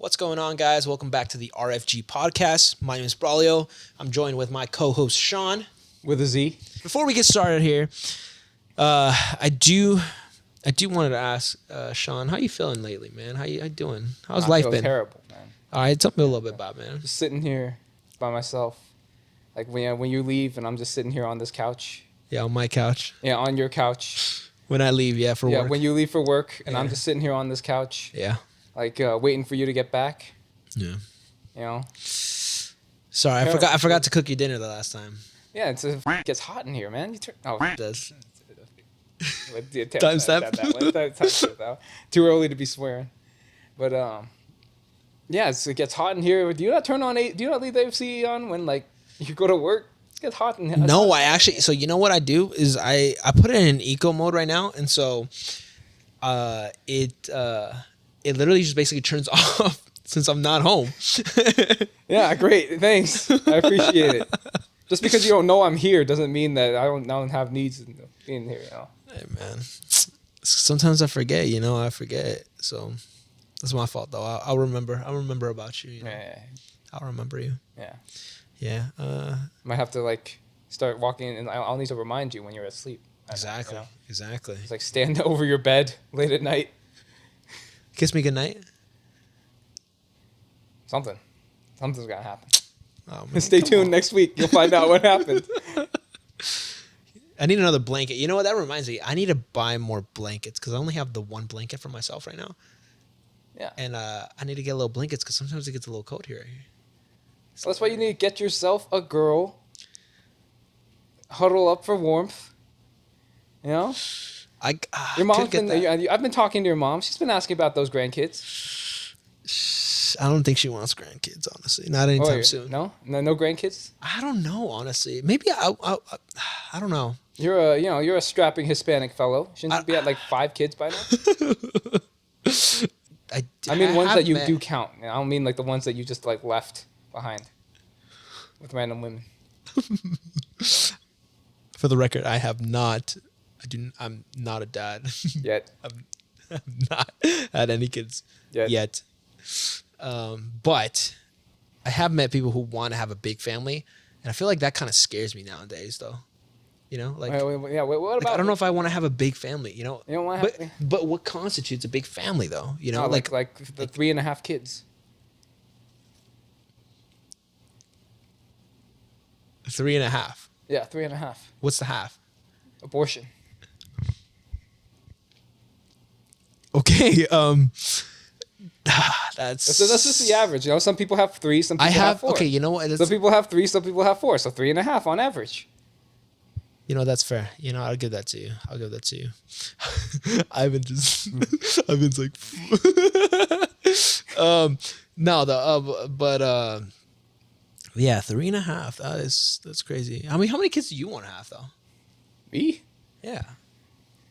What's going on, guys? Welcome back to the RFG podcast. My name is Braulio. I'm joined with my co-host Sean. With a Z. Before we get started here, I do wanted to ask Sean, how you feeling lately, man? How you doing? How's life been? Terrible, man. All right, tell me a little bit about it, man. Just sitting here by myself. Like when you leave and I'm just sitting here on this couch. Yeah, on my couch. Yeah, on your couch. When I leave, for work. Yeah, when you leave for work and I'm just sitting here on this couch. Yeah. Like waiting for you to get back. Yeah. You know. Sorry, I forgot to cook you dinner the last time. Yeah, it gets hot in here, man. It does. Timestamp. Too early to be swearing. But yeah, it gets hot in here. Do you not leave the AC on when like you go to work? It gets hot in here. No, I actually. So you know what I do is I put it in eco mode right now, and so it literally just basically turns off since I'm not home. Yeah, great. Thanks. I appreciate it. Just because you don't know I'm here doesn't mean that I don't have needs in being here, you know. Hey, man. Sometimes I forget, I forget. So that's my fault, though. I'll remember. I'll remember about you. Yeah. I'll remember you. Yeah. Yeah. Might have to, like, start walking, and I'll need to remind you when you're asleep. Exactly. You know? Exactly. It's like stand over your bed late at night. Kiss me goodnight. Something's going to happen. Oh, man, Stay tuned next week. You'll find out what happened. I need another blanket. You know what? That reminds me. I need to buy more blankets because I only have the one blanket for myself right now. Yeah. And I need to get little blankets because sometimes it gets a little cold here. So that's why you need to get yourself a girl. Huddle up for warmth. You know? Your mom's I've been talking to your mom. She's been asking about those grandkids. I don't think she wants grandkids, honestly. Not anytime soon. No grandkids? I don't know, honestly. Maybe I don't know. You're a strapping Hispanic fellow. Shouldn't you be at like 5 kids by now? I mean ones that you do count. I don't mean like the ones that you just like left behind with random women. For the record, I'm not a dad. Yet. I've not had any kids yet. But I have met people who want to have a big family, and I feel like that kind of scares me nowadays, though. Like what about? I don't know if I want to have a big family. You don't want to have. But what constitutes a big family, though? Like the 3.5 kids. 3.5. Yeah, 3.5. What's the half? Abortion. Okay. That's just the average. Some people have 3, some people have 4. Okay, you know what? Some people have 3, some people have 4. So 3.5 on average. That's fair. I'll give that to you. Ivan's like, yeah, 3.5. That's crazy. How many kids do you want to have though? Me? Yeah.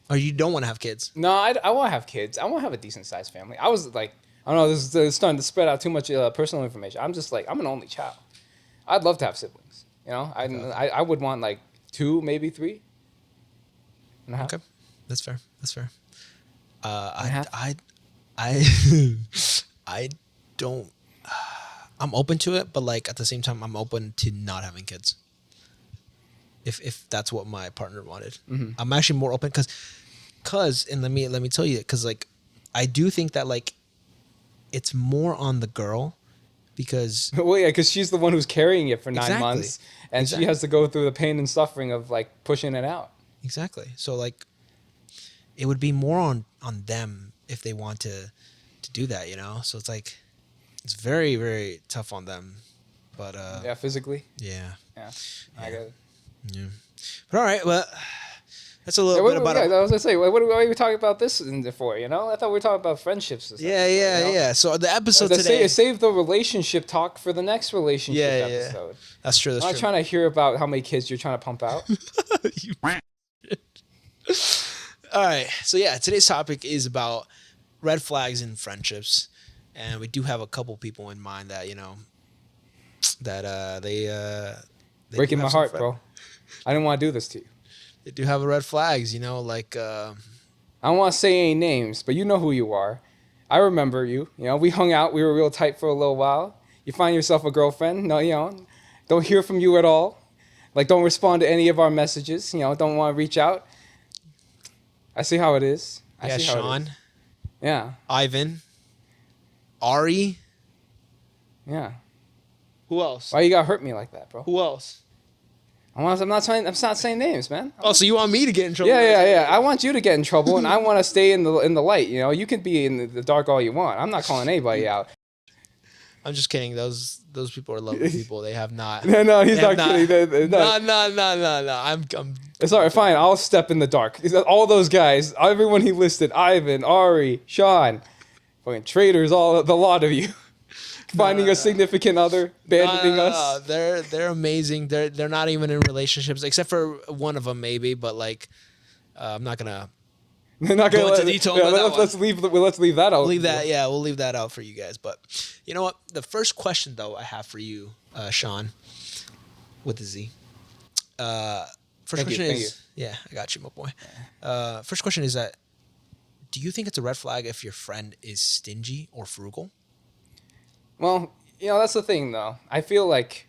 Or you don't want to have kids? No, I want to have kids. I want to have a decent sized family. I was like, I don't know, this is starting to spread out too much personal information. I'm just like, I'm an only child. I'd love to have siblings. I would want like 2, maybe 3. Okay, that's fair. I don't. I'm open to it, but like at the same time, I'm open to not having kids. If that's what my partner wanted, I'm actually more open because and let me tell you, because like I do think that like it's more on the girl because because she's the one who's carrying it for 9 months and she has to go through the pain and suffering of like pushing it out. Exactly. So like it would be more on them if they want to do that, So it's like it's very, very tough on them. But physically. Yeah. I get it. Yeah. But all right, well, that's a little bit about it. I was gonna say, why are we talking about this for? I thought we were talking about friendships. Yeah. So the episode today. Save the relationship talk for the next relationship episode. That's true. I'm not trying to hear about how many kids you're trying to pump out. All right. So yeah, today's topic is about red flags in friendships, and we do have a couple people in mind that they breaking my heart, bro. I didn't want to do this to you. They do have red flags, like. I don't want to say any names, but you know who you are. I remember you. You know, we hung out. We were real tight for a little while. You find yourself a girlfriend. No, you know, don't hear from you at all. Like, don't respond to any of our messages. You know, don't want to reach out. I see how it is. I Yeah, see how it is. Sean. Yeah. Ivan. Ari. Yeah. Who else? Why you gotta hurt me like that, bro? Who else? I'm not saying names, man. Oh, so you want me to get in trouble? Yeah. I want you to get in trouble, and I want to stay in the light. You know, you can be in the dark all you want. I'm not calling anybody out. I'm just kidding. Those people are lovely people. They have not. No, he's not kidding. No. I'm. It's all right. Fine. I'll step in the dark. All those guys, everyone he listed: Ivan, Ari, Sean, fucking traitors, all the lot of you. Finding a significant other, abandoning us. They're amazing. They're not even in relationships, except for one of them maybe. But like, I'm not gonna. They're not gonna go into detail. Yeah, let's leave that out. We'll leave that. Yeah, we'll leave that out for you guys. But you know what? The first question though I have for you, Sean, with the Z. First question is. Yeah, I got you, my boy. First question is that. Do you think it's a red flag if your friend is stingy or frugal? Well, you know, that's the thing, though. I feel like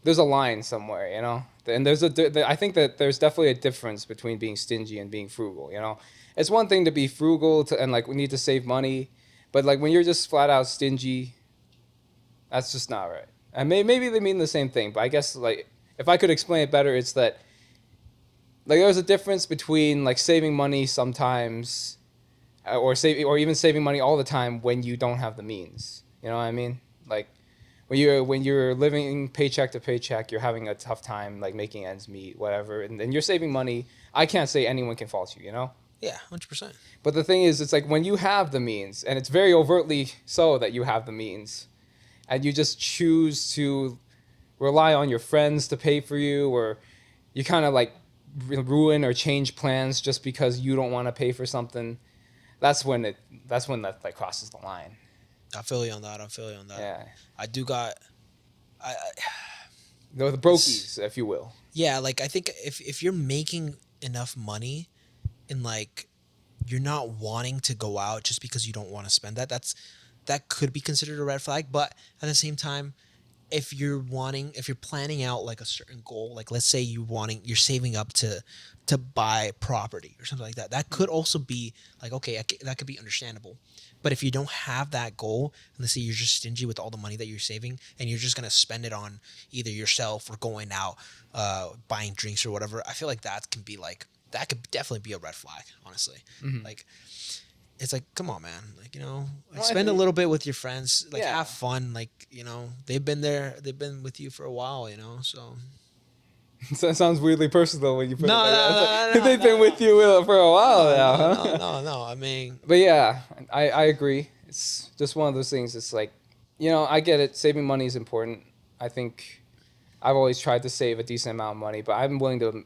there's a line somewhere, you know? And I think that there's definitely a difference between being stingy and being frugal, you know? It's one thing to be frugal and, like, we need to save money. But, like, when you're just flat out stingy, that's just not right. And maybe they mean the same thing. But I guess, like, if I could explain it better, it's that, like, there's a difference between, like, saving money sometimes or even saving money all the time when you don't have the means. You know what I mean? Like when you're living paycheck to paycheck, you're having a tough time like making ends meet, whatever, and you're saving money. I can't say anyone can fault you, you know? Yeah, 100%. But the thing is, it's like when you have the means, and it's very overtly so that you have the means, and you just choose to rely on your friends to pay for you, or you kind of like ruin or change plans just because you don't want to pay for something. That's when that like crosses the line. I feel you on that. Yeah. I do got... The brokies, if you will. Yeah, like, I think if you're making enough money and, like, you're not wanting to go out just because you don't want to spend that could be considered a red flag. But at the same time, if you're planning out, like, a certain goal, like, let's say you're saving up to buy property or something like that, that could also be, like, okay, that could be understandable. But if you don't have that goal, and let's say you're just stingy with all the money that you're saving, and you're just gonna spend it on either yourself or going out, buying drinks or whatever, I feel like that could definitely be a red flag, honestly. Mm-hmm. Like, it's like, come on, man. Like, you know, spend a little bit with your friends. Like, have fun. Like, you know, they've been with you for a while, you know, so. That sounds weirdly personal when you put it like that. No, they've been with you for a while now, huh? No. I mean, but yeah, I agree. It's just one of those things. It's like, you know, I get it. Saving money is important. I think I've always tried to save a decent amount of money, but I'm willing to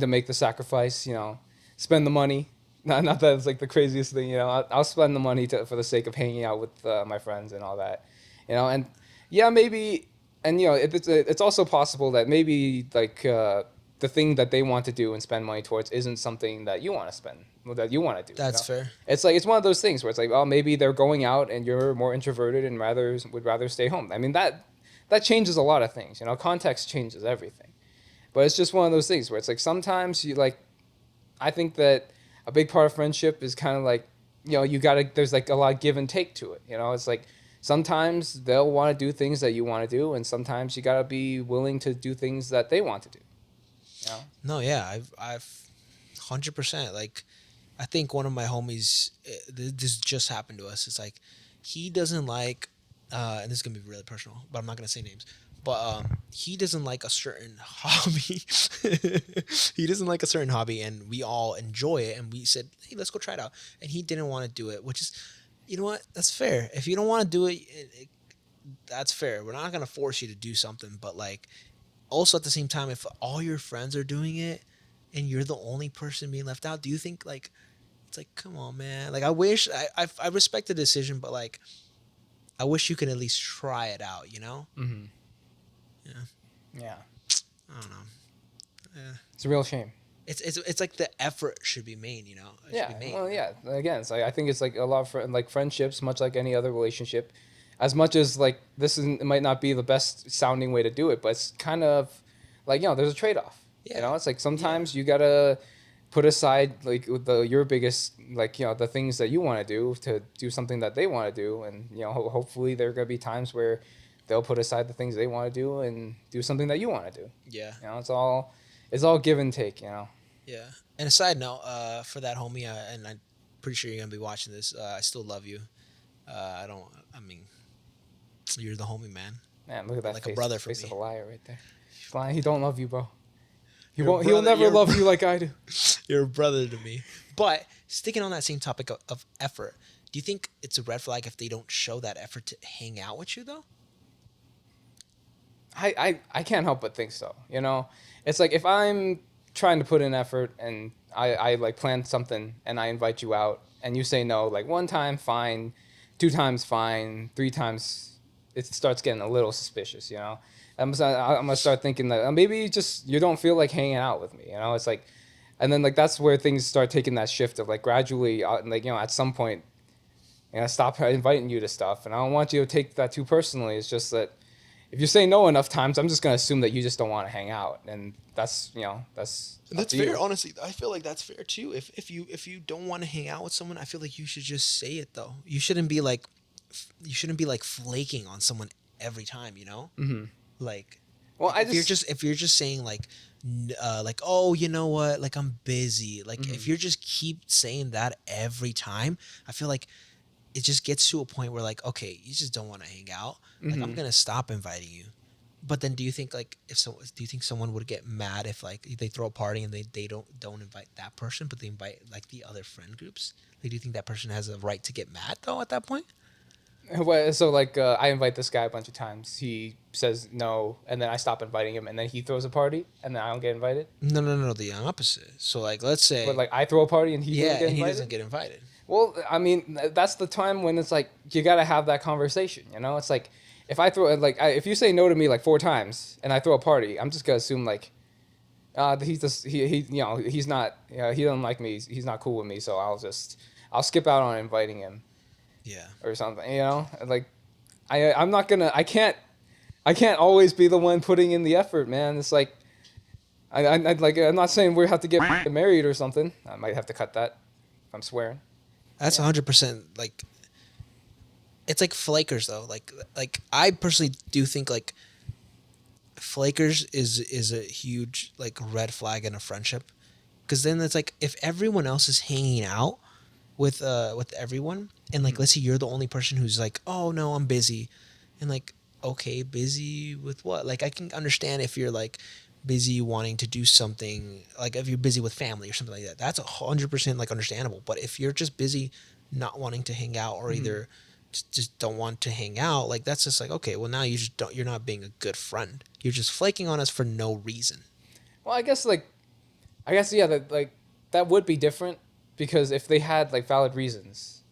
make the sacrifice. You know, spend the money. Not that it's like the craziest thing. You know, I'll spend the money for the sake of hanging out with my friends and all that. You know, and yeah, maybe. And, you know, it's also possible that maybe, like, the thing that they want to do and spend money towards isn't something that you want to spend, that you want to do. That's fair. It's like, it's one of those things where it's like, well, maybe they're going out and you're more introverted and would rather stay home. I mean, that changes a lot of things, you know, context changes everything. But it's just one of those things where it's like sometimes I think that a big part of friendship is kind of like, you know, there's like a lot of give and take to it. You know, it's like, sometimes they'll want to do things that you want to do, and sometimes you gotta be willing to do things that they want to do. You know? No, yeah, I've 100%. Like, I think one of my homies, this just happened to us. It's like he doesn't like, and this is gonna be really personal, but I'm not gonna say names. But he doesn't like a certain hobby. He doesn't like a certain hobby, and we all enjoy it. And we said, hey, let's go try it out. And he didn't want to do it, which is. You know what? That's fair. If you don't want to do it, that's fair. We're not going to force you to do something. But, like, also at the same time, if all your friends are doing it and you're the only person being left out, do you think, like, it's like, come on, man. Like, I wish, I respect the decision, but, like, I wish you could at least try it out, you know? Mm-hmm. Yeah. Yeah. I don't know. Yeah. It's a real shame. It's like the effort should be made, you know. It should Yeah, be made. well, yeah. Again, it's like I think it's like a lot of like friendships, much like any other relationship. As much as like this is, it might not be the best sounding way to do it, but it's kind of like there's a trade off. Yeah. You know, it's like sometimes you gotta put aside like your biggest like the things that you want to do something that they want to do, and hopefully there are gonna be times where they'll put aside the things they want to do and do something that you want to do. Yeah. It's all give and take. Yeah. And a side note, for that homie, and I'm pretty sure you're gonna be watching this. I still love you. I don't. I mean, you're the homie, man. Man, look at that like face, a brother for face me. of a liar right there. He's lying. He don't love you, bro. He You're a won't. He'll brother- never you're a love you like I do. You're a brother to me. But sticking on that same topic of effort, do you think it's a red flag if they don't show that effort to hang out with you, though? I can't help but think so. It's like if I'm trying to put in effort and I like plan something and I invite you out and you say no, like one time fine, two times fine, three times it starts getting a little suspicious. I'm gonna start thinking that maybe just you don't feel like hanging out with me. It's like, and then like that's where things start taking that shift of like gradually, like at some point, stop inviting you to stuff, and I don't want you to take that too personally. It's just that if you say no enough times, I'm just gonna assume that you just don't want to hang out, and that's That's fair. Honestly, I feel like that's fair too. If you don't want to hang out with someone, I feel like you should just say it though. You shouldn't be like flaking on someone every time. Mm-hmm. Like, well, if you're just saying like oh, you know what, like I'm busy. Like Mm-hmm. if you just keep saying that every time, I feel like it just gets to a point where like, okay, you just don't want to hang out. Like I'm gonna stop inviting you. But then do you think like do you think someone would get mad if like they throw a party and they don't invite that person, but they invite like the other friend groups? Like, do you think that person has a right to get mad though at that point? Well, so like I invite this guy a bunch of times. He says no, and then I stop inviting him, and then he throws a party, and then I don't get invited. No, the opposite. So like, let's say, But like I throw a party and he doesn't get and he invited. doesn't get invited. Well, I mean that's the time when it's like you gotta have that conversation. It's like if I throw if you say no to me like 4 times and I throw a party, I'm just gonna assume like he's just he he's not he doesn't like me. He's not cool with me. So I'll skip out on inviting him. Yeah. Or something, like I'm not gonna I can't always be the one putting in the effort, man. It's like I'm not saying we have to get married or something. I might have to cut that if I'm swearing. That's 100% like, it's like flakers though. Like I personally do think like flakers is a huge like red flag in a friendship, because then it's like if everyone else is hanging out with everyone, and like let's say you're the only person who's like, oh no, I'm busy, and like, okay, busy with what? Like I can understand if you're like busy wanting to do something, like if you're busy with family or something like that, that's 100% like understandable. But if you're just busy not wanting to hang out, or either just don't want to hang out, like that's just like, okay, well now you're not being a good friend, you're just flaking on us for no reason. Well, I guess yeah, that would be different, because if they had like valid reasons,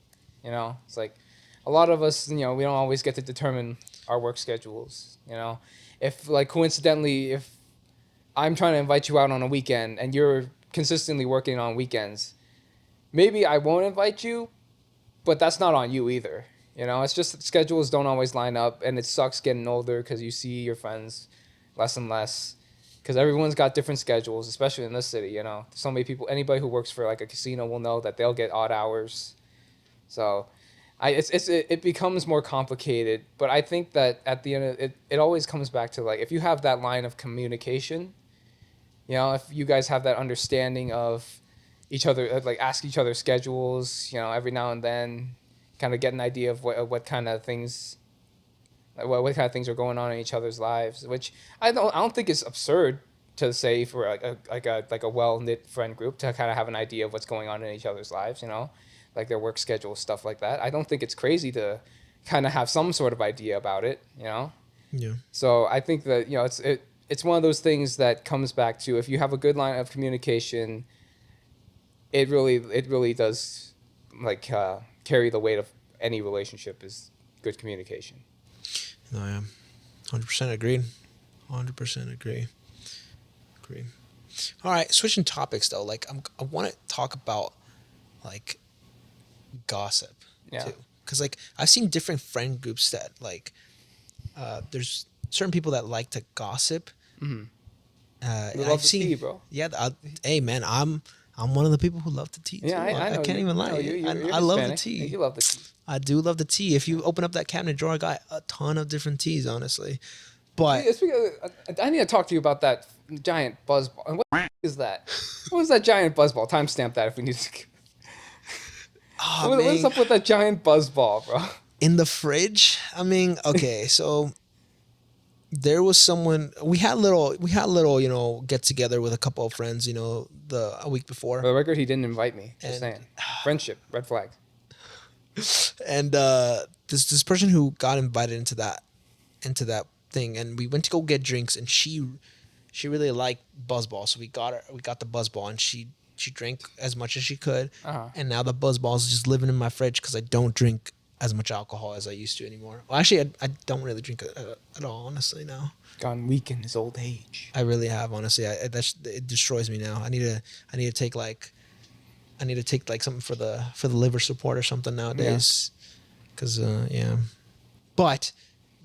it's like a lot of us, we don't always get to determine our work schedules. If like coincidentally, if I'm trying to invite you out on a weekend and you're consistently working on weekends, maybe I won't invite you, but that's not on you either. It's just schedules don't always line up, and it sucks getting older because you see your friends less and less, because everyone's got different schedules, especially in this city. So many people, anybody who works for like a casino will know that they'll get odd hours. So it becomes more complicated, but I think that at the end of it, it always comes back to like, if you have that line of communication, if you guys have that understanding of each other, like ask each other schedules, every now and then, kind of get an idea of what kind of things, what kind of things are going on in each other's lives, which I don't think is absurd to say for like a well knit friend group to kind of have an idea of what's going on in each other's lives, like their work schedule, stuff like that. I don't think it's crazy to kind of have some sort of idea about it, Yeah. So I think that it's one of those things that comes back to, if you have a good line of communication, it really does like carry the weight of any relationship, is good communication. No, yeah, 100% agreed. 100% agree. All right, switching topics though. Like I want to talk about like gossip too, because like I've seen different friend groups that like there's certain people that like to gossip. Mm-hmm. They I've love the seen, tea, bro. yeah. Hey man, I'm one of the people who love the tea too. Yeah, I know can't you. even lie. You're I love the Hispanic. tea. You love the tea. I do love the tea. If you open up that cabinet drawer, I got a ton of different teas, honestly. But I need to talk to you about that giant buzzball. And what is that? What is that giant buzzball? Timestamp that if we need to. What's up with that giant buzzball, bro? In the fridge? I mean, okay, so there was someone we had little, get together with a couple of friends, a week before. For the record, he didn't invite me. Just saying. Friendship, red flag. And this person who got invited into that thing, and we went to go get drinks, and she really liked Buzzball, so we got the Buzzball, and she drank as much as she could, and now the Buzzball is just living in my fridge because I don't drink as much alcohol as I used to anymore. Well, actually, I don't really drink at all, honestly, now. Gone weak in his old age. I really have, honestly. It destroys me now. I need to take like something for the liver support or something nowadays, because yeah. But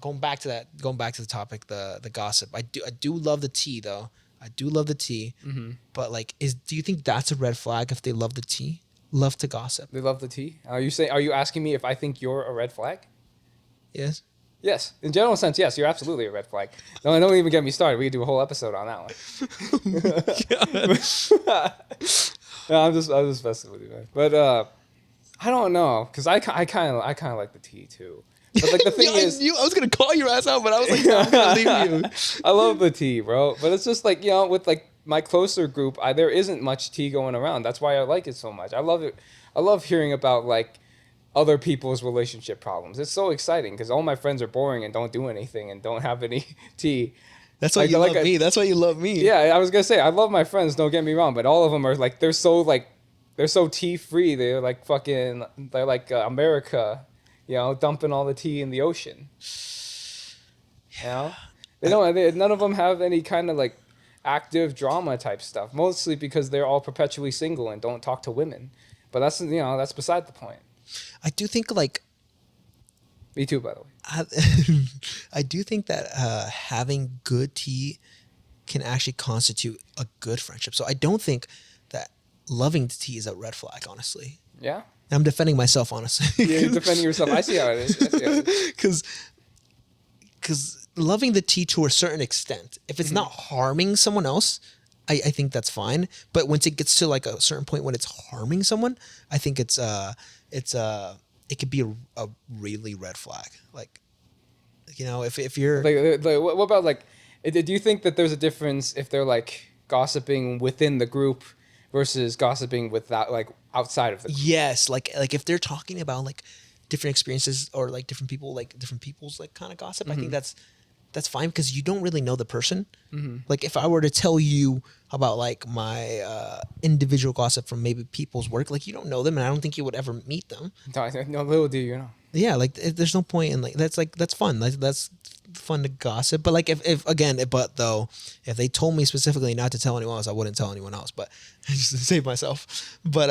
going back to the topic, the gossip. I do love the tea though. I do love the tea. Mm-hmm. But like, do you think that's a red flag if they love the tea? Love to gossip. They love the tea. Are you asking me if I think you're a red flag? Yes. Yes, in general sense, yes, you're absolutely a red flag. No, don't even get me started. We could do a whole episode on that one. No, I'm just messing with you, man. But I don't know, because I kind of like the tea too. But like the thing is, I was gonna call your ass out, but I was like, no, I'm gonna leave you. I love the tea, bro. But it's just like, with like my closer group, there isn't much tea going around. That's why I like it so much. I love it. I love hearing about like other people's relationship problems. It's so exciting because all my friends are boring and don't do anything and don't have any tea. That's why you love me. That's why you love me. Yeah, I was gonna say I love my friends. Don't get me wrong, but all of them are like they're so tea free. They're like America, dumping all the tea in the ocean. None of them have any kind of like active drama type stuff. Mostly because they're all perpetually single and don't talk to women. But that's beside the point. I do think like. Me too, by the way. I do think that having good tea can actually constitute a good friendship. So I don't think that loving the tea is a red flag, honestly. Yeah? I'm defending myself, honestly. Yeah, you're defending yourself. I see how it is. Because loving the tea to a certain extent, if it's not harming someone else, I think that's fine. But once it gets to like a certain point when it's harming someone, I think it could be a really red flag. Like, if you're like, what about like, do you think that there's a difference if they're like gossiping within the group versus gossiping without like outside of the group? Yes, like if they're talking about like different experiences or like different people's like kind of gossip, I think that's fine because you don't really know the person. Mm-hmm. Like if I were to tell you about like my individual gossip from maybe people's work, like you don't know them and I don't think you would ever meet them. No, little do you know. Yeah, like there's no point in like that's fun. Like that's fun to gossip. But like if they told me specifically not to tell anyone else, I wouldn't tell anyone else. But just to save myself. But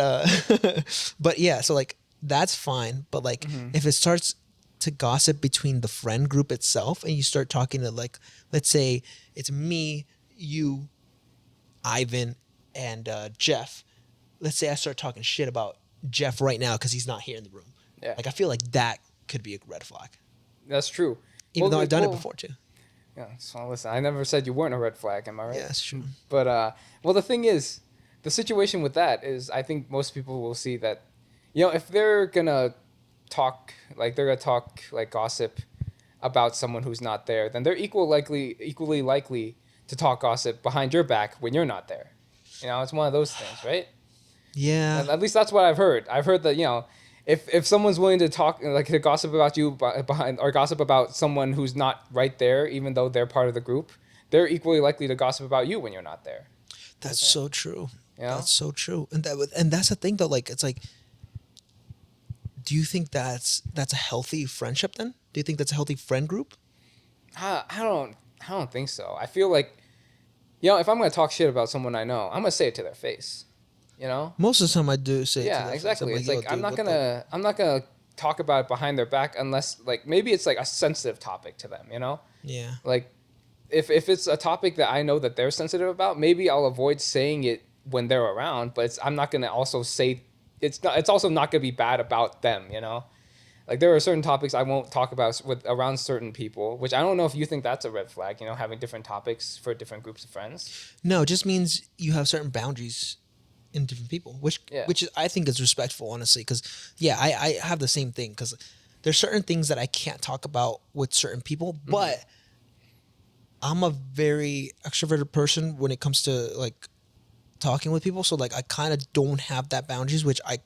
but yeah, so like that's fine. But like if it starts to gossip between the friend group itself and you start talking to like, let's say it's me, you, Ivan, and Jeff. Let's say I start talking shit about Jeff right now because he's not here in the room. Yeah. Like I feel like that could be a red flag. That's true. Even though I've done it before too. Yeah. So listen, I never said you weren't a red flag. Am I right? Yeah, that's true. But the thing is, the situation with that is, I think most people will see that, if they're gonna talk like gossip about someone who's not there, then they're equally likely to talk gossip behind your back when you're not there. It's one of those things, right? Yeah. And at least that's what I've heard. I've heard that if someone's willing to talk like to gossip about you behind or gossip about someone who's not right there, even though they're part of the group, they're equally likely to gossip about you when you're not there. That's so true. That's so true. And that's the thing though. Like it's like, do you think that's a healthy friendship then? Do you think that's a healthy friend group? I don't think so. I feel like, if I'm gonna talk shit about someone I know, I'm gonna say it to their face. Most of the time I do say it to Yeah, their exactly. face. It's like I'm not gonna talk about it behind their back unless like maybe it's like a sensitive topic to them. Yeah. Like if it's a topic that I know that they're sensitive about, maybe I'll avoid saying it when they're around. But I'm not gonna also say it's also not gonna be bad about them. Like there are certain topics I won't talk about around certain people, which I don't know if you think that's a red flag. Having different topics for different groups of friends. No, it just means you have certain boundaries in different people, which I think is respectful, honestly. Because I have the same thing. Because there's certain things that I can't talk about with certain people, but I'm a very extroverted person when it comes to like talking with people. So like I kind of don't have that boundaries, which I'm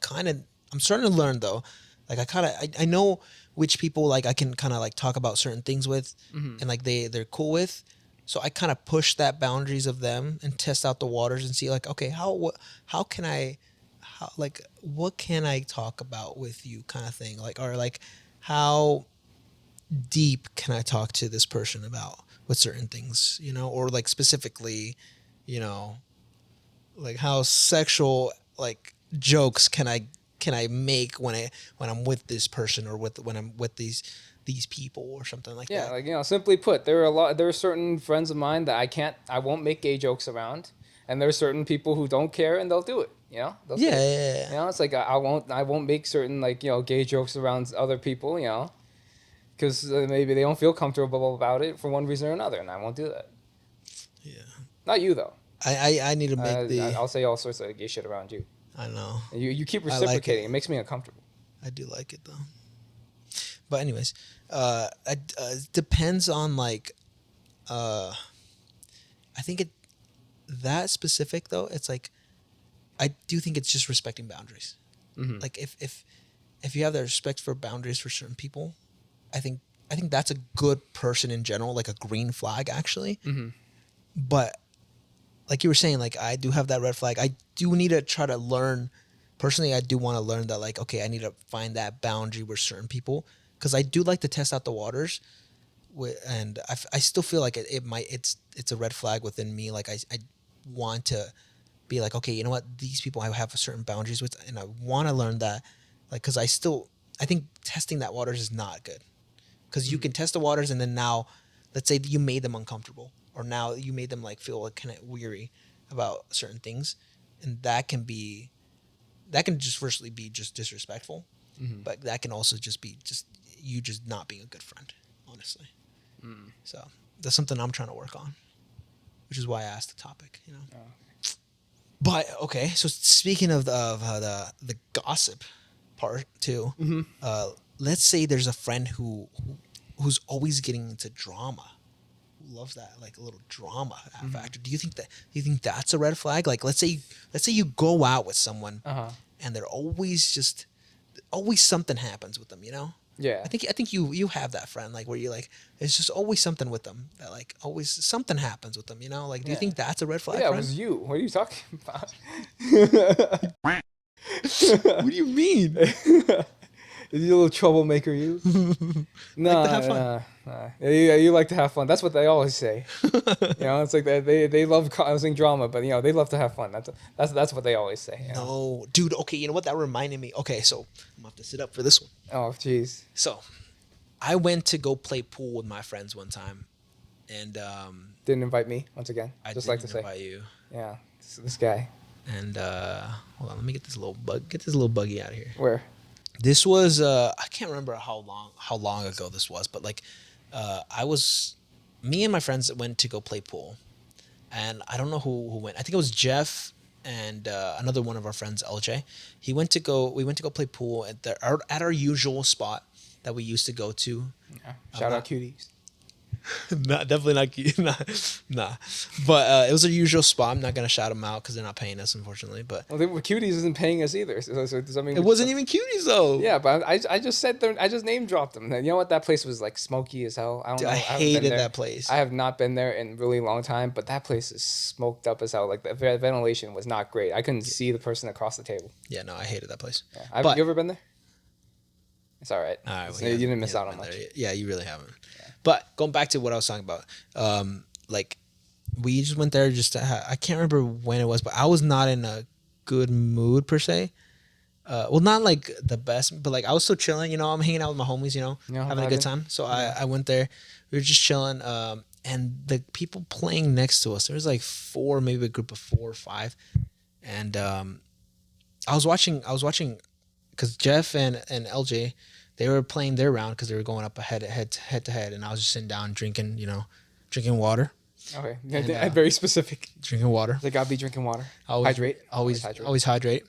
starting to learn though. Like I know which people like I can kind of like talk about certain things with, and like they're cool with. So I kind of push that boundaries of them and test out the waters and see like, okay, how can I, what can I talk about with you, kind of thing. Like, or like how deep can I talk to this person about with certain things, or like specifically, you know, like how sexual like jokes can I make when I'm with this person or when I'm with these people or something like that. Yeah, like simply put, there are certain friends of mine that I won't make gay jokes around, and there are certain people who don't care and they'll do it. They'll say it. It's like I won't make certain like gay jokes around other people. Because maybe they don't feel comfortable about it for one reason or another, and I won't do that. Yeah. Not you though. I need to make I'll say all sorts of gay shit around you. I know. And you keep reciprocating. It makes me uncomfortable. I do like it though. But anyways, it depends on like, I think that specific though. It's like, I do think it's just respecting boundaries. Mm-hmm. Like if you have that respect for boundaries for certain people, I think that's a good person in general, like a green flag actually. Mm-hmm. But like you were saying, like I do have that red flag. I do need to try to learn. Personally, I do want to learn that, like, okay, I need to find that boundary with certain people, because I do like to test out the waters, and I still feel like it's a red flag within me. Like I want to be like, okay, you know what, these people I have certain boundaries with, and I want to learn that, like, because I think testing that waters is not good, because you can test the waters and then now, let's say you made them uncomfortable, or now you made them like feel like kind of weary about certain things, and that can just firstly be just disrespectful, but that can also just be just you just not being a good friend, honestly. So that's something I'm trying to work on, which is why I asked the topic, But okay, so speaking of the gossip part too, let's say there's a friend who's always getting into drama, who loves that like a little drama factor. Do you think that's a red flag? Like let's say you go out with someone, and they're always something happens with them, Yeah. I think you have that friend, like where you like it's just always something with them, that like always something happens with them, Like do you think that's a red flag? Yeah, friend? it was you. What are you talking about? What do you mean? Is you a little troublemaker, you? No, like to have fun. Yeah, you like to have fun. That's what they always say. It's like they love causing drama, but they love to have fun. That's what they always say. No, dude. Okay, you know what? That reminded me. Okay, so I'm gonna have to sit up for this one. Oh, jeez. So, I went to go play pool with my friends one time, and didn't invite me once again. I just didn't like to say. Invite you. Yeah, this guy. And hold on, let me get this little buggy out of here. Where? This was I can't remember how long ago this was, but like me and my friends went to go play pool, and I don't know who went. I think it was Jeff and another one of our friends, LJ. We went to go play pool at our usual spot that we used to go to. Yeah. Shout out cuties. Definitely not. Nah. But it was a usual spot. I'm not gonna shout them out because they're not paying us, unfortunately. But Cuties isn't paying us either. So does that mean it wasn't even Cuties though? Yeah, but I just said I just name dropped them. You know what? That place was like smoky as hell. I don't know. I hated that place. I have not been there in a really long time, but that place is smoked up as hell. Like the ventilation was not great. I couldn't see the person across the table. Yeah, no, I hated that place. Yeah. Have you ever been there? It's all right. All right, well, you didn't miss out on much. Yeah, you really haven't. Yeah. But going back to what I was talking about, like we just went there just to I can't remember when it was, but I was not in a good mood per se. Well, not like the best, but like I was still chilling. I'm hanging out with my homies. Having a good time. So I went there. We were just chilling. And the people playing next to us, there was like four, maybe a group of 4 or 5, and I was watching because Jeff and LJ, they were playing their round because they were going up head to head, and I was just sitting down drinking water. Okay, and, very specific. Drinking water. They gotta be drinking water. Hydrate. Always hydrate.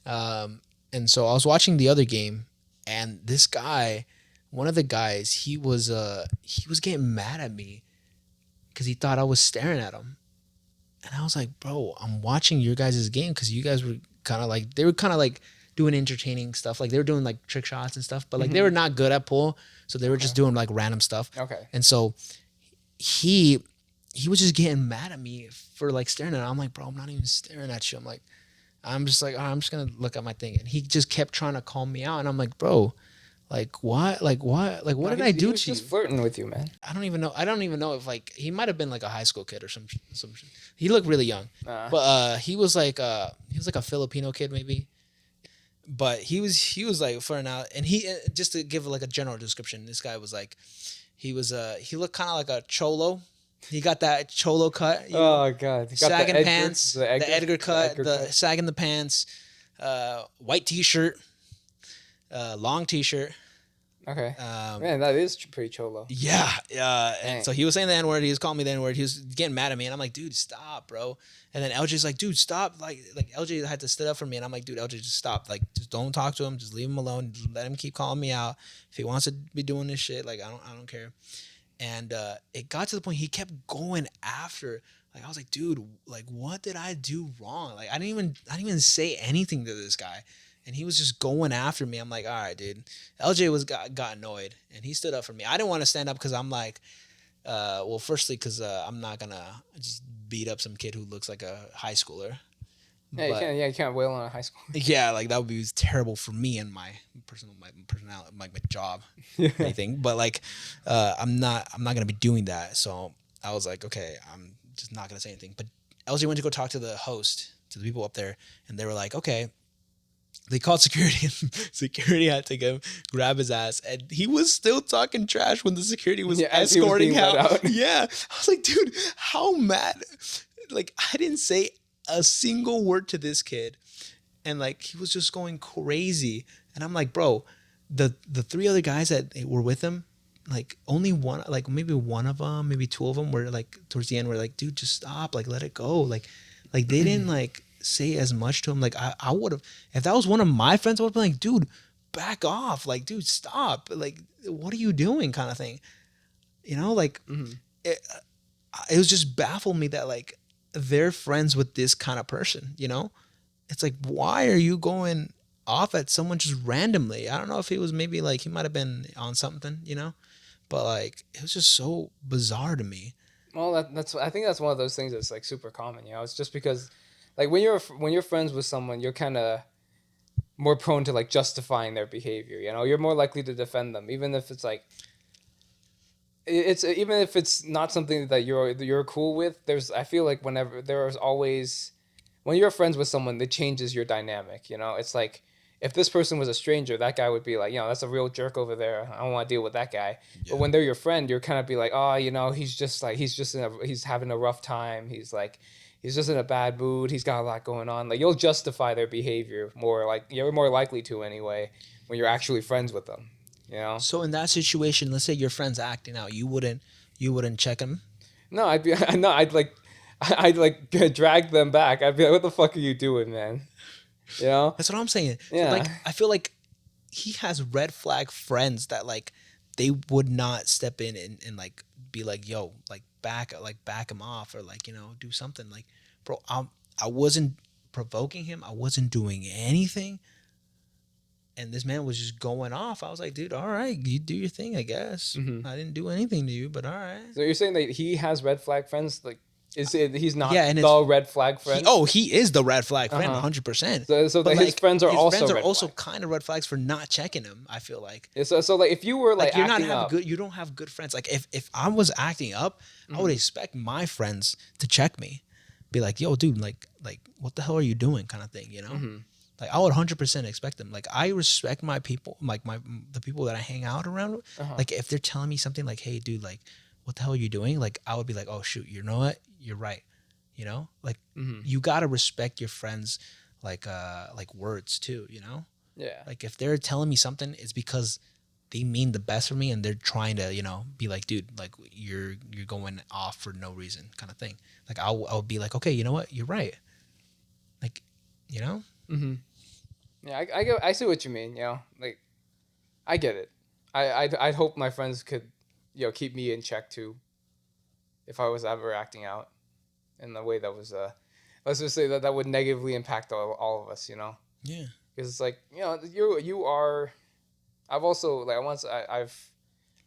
And so I was watching the other game, and this guy, one of the guys, he was getting mad at me because he thought I was staring at him, and I was like, bro, I'm watching your guys' game because you guys were kind of like doing entertaining stuff, like they were doing like trick shots and stuff, but like they were not good at pool, so they were just doing like random stuff. Okay. And so he was just getting mad at me for like staring at him. I'm like, bro, I'm not even staring at you. I'm just like, I'm just gonna look at my thing, and he just kept trying to call me out, and I'm like, bro, like what, what did I do to you? Just flirting with you, man. I don't even know if like he might have been like a high school kid or some. He looked really young, but he was like a Filipino kid maybe. But he was like flirting out, and he just to give like a general description, this guy was like, he looked kind of like a cholo. He got that cholo cut. Oh god, sagging pants, the Edgar cut, the sagging the pants, white t-shirt, long t-shirt. Okay. Man, that is pretty cholo. Yeah. And so he was saying the N-word. He was calling me the N-word. He was getting mad at me. And I'm like, dude, stop, bro. And then LJ's like, dude, stop. Like LJ had to stand up for me. And I'm like, dude, LJ, just stop. Like, just don't talk to him. Just leave him alone. Just let him keep calling me out. If he wants to be doing this shit, like, I don't care. And it got to the point he kept going after. Like, I was like, dude, like, what did I do wrong? Like, I didn't even say anything to this guy. And he was just going after me. I'm like, all right, dude. LJ got annoyed, and he stood up for me. I didn't want to stand up because I'm like, well, firstly, because I'm not going to just beat up some kid who looks like a high schooler. Yeah, you can't wail on a high school. Yeah, like that would be terrible for me and my personality, my job, anything. But like, I'm not gonna be doing that. So I was like, okay, I'm just not gonna say anything. But LJ went to go talk to the host, to the people up there, and they were like, okay. They called security, and security had to go grab his ass, and he was still talking trash when the security was escorting him out. Yeah, I was like, dude, how mad? Like, I didn't say a single word to this kid, and like he was just going crazy. And I'm like, bro, the 3 other guys that were with him, like only one, like maybe one of them, maybe 2 of them were like towards the end were like, dude, just stop, like let it go, like they didn't like say as much to him. Like I would have, if that was one of my friends, I would have been like, dude, back off, like dude, stop, like what are you doing, kind of thing, like it was just baffled me that like they're friends with this kind of person. It's like, why are you going off at someone just randomly? I don't know if he was maybe like he might have been on something, but like it was just so bizarre to me. Well, I think that's one of those things that's like super common. It's just because like when you're friends with someone, you're kind of more prone to like justifying their behavior. You're more likely to defend them, even if it's like even if it's not something that you're cool with. I feel like when you're friends with someone, it changes your dynamic. It's like if this person was a stranger, that guy would be like, that's a real jerk over there. I don't want to deal with that guy. Yeah. But when they're your friend, you're kind of be like, oh, he's having a rough time. He's just in a bad mood. He's got a lot going on. Like you'll justify their behavior more. Like you're more likely to anyway when you're actually friends with them. So in that situation, let's say your friend's acting out, you wouldn't check him? No, I'd drag them back. I'd be like, what the fuck are you doing, man? That's what I'm saying. Yeah. So like I feel like he has red flag friends that like they would not step in and like be like, yo, like back him off, or like, do something. Like, bro, I wasn't provoking him. I wasn't doing anything. And this man was just going off. I was like, dude, all right, you do your thing, I guess. Mm-hmm. I didn't do anything to you, but all right. So you're saying that he has red flag friends? Like, He's not and the red flag friend. He is the red flag friend, 100%. So but his friends are also kind of red flags for not checking him. I feel like. Yeah, so like if you were like you're acting not have up, good. You don't have good friends. Like if I was acting up, I would expect my friends to check me, be like, "Yo, dude, like what the hell are you doing?" kind of thing, you know. Like I would 100% expect them. Like I respect my people, like the people that I hang out around with. Like if they're telling me something like, "Hey, dude, like what the hell are you doing?" Like I would be like, "Oh shoot, you know what? You're right." You know, like you gotta respect your friends, like words too. You know, yeah. Like if they're telling me something, it's because they mean the best for me, and they're trying to, be like, dude, like you're going off for no reason, kind of thing. Like I'll be like, okay, you know what, you're right. Like, you know. Yeah, I see what you mean. You know, like I get it. I'd hope my friends could, keep me in check too. If I was ever acting out in the way that was let's just say that would negatively impact all of us. You know. Yeah. Because it's like, you are. I've also like I've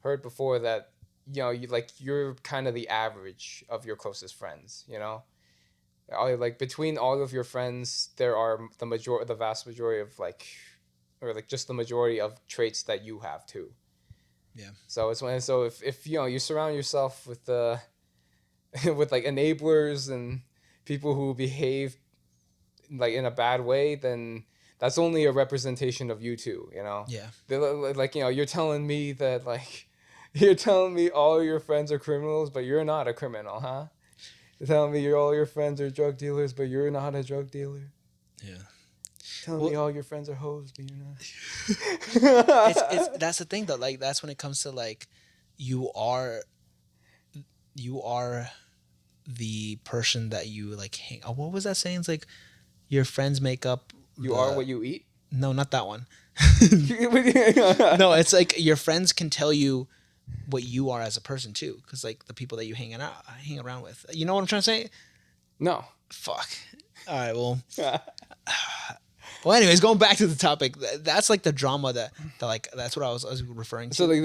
heard before that you're kind of the average of your closest friends. You know. Like between all of your friends, there are the vast majority of or like just the majority of traits that you have too. Yeah. So if you surround yourself with with like enablers and people who behave like in a bad way, then that's only a representation of you too. You know. Yeah. They're like you're telling me that you're telling me all your friends are criminals, but you're not a criminal, huh? You're telling me all your friends are drug dealers, but you're not a drug dealer. Yeah. Telling me all your friends are hoes, but you're not. That's the thing though. Like that's when it comes to like, you are the person that you like hang. Oh, what was that saying? It's like your friends make up. You are what you eat. No, not that one. No, it's like your friends can tell you what you are as a person too, because like the people that you hang around with. You know what I'm trying to say? No. Fuck. All right. Well. Well, anyways, going back to the topic, that's like the drama that's what I was referring to. So they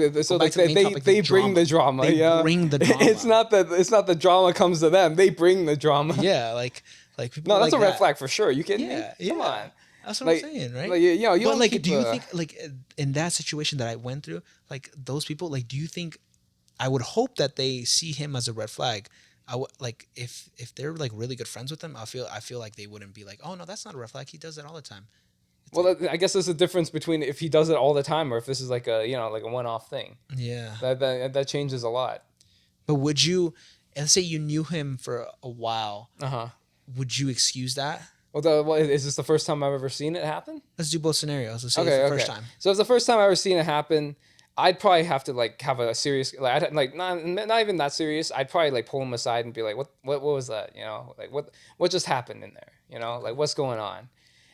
bring the drama. They bring the drama. It's not the drama comes to them. They bring the drama. Yeah, like people. No, that's like a red flag for sure. You kidding me? Come on. That's what I'm saying, right? Like, you but like, do you think like in that situation that I went through, like those people, like, do you think I would hope that they see him as a red flag? I would like if they're like really good friends with him. I feel like they wouldn't be like, oh no, that's not a red flag. He does that all the time. I guess there's a difference between if he does it all the time or if this is like a like a one-off thing. Yeah, that changes a lot. But would you, let's say you knew him for a while, would you excuse that? Well, is this the first time I've ever seen it happen? Let's do both scenarios. Let's say it's the first time. So if the first time I've ever seen it happen, I'd probably have to like have a serious not even that serious. I'd probably like pull him aside and be like, what was that? You know, like what just happened in there? You know, like what's going on?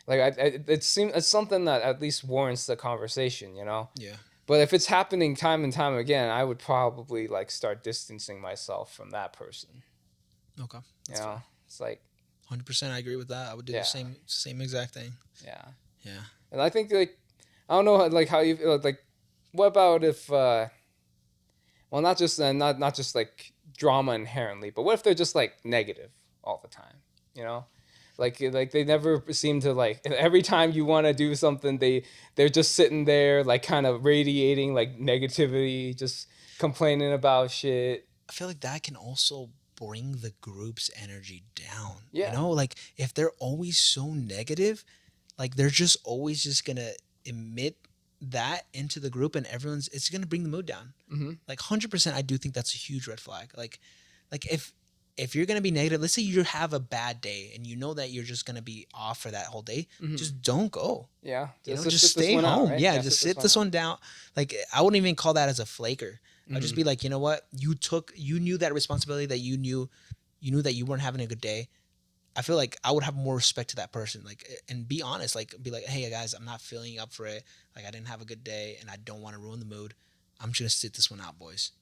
Like it's something that at least warrants the conversation. You know. Yeah. But if it's happening time and time again, I would probably like start distancing myself from that person. Okay. That's fair. It's like 100%. I agree with that. I would do the same exact thing. Yeah. Yeah. And I think like I don't know how you feel like. What about if, not just like drama inherently, but what if they're just like negative all the time? You know, like they never seem to like. Every time you want to do something, they're just sitting there like kind of radiating like negativity, just complaining about shit. I feel like that can also bring the group's energy down. Yeah. You know, like if they're always so negative, like they're just always just gonna emit that into the group, and it's gonna bring the mood down. Like 100%. I do think that's a huge red flag. Like if you're gonna be negative, let's say you have a bad day and you know that you're just gonna be off for that whole day, just don't go. Yeah, just stay home. Out, right? Yeah, just sit this one down. Like I wouldn't even call that as a flaker. I'd just be like, you know what, you knew that responsibility, that you knew that you weren't having a good day. I feel like I would have more respect to that person, like, and be honest, like, be like, hey guys, I'm not feeling up for it. Like, I didn't have a good day, and I don't want to ruin the mood. I'm just gonna sit this one out, boys.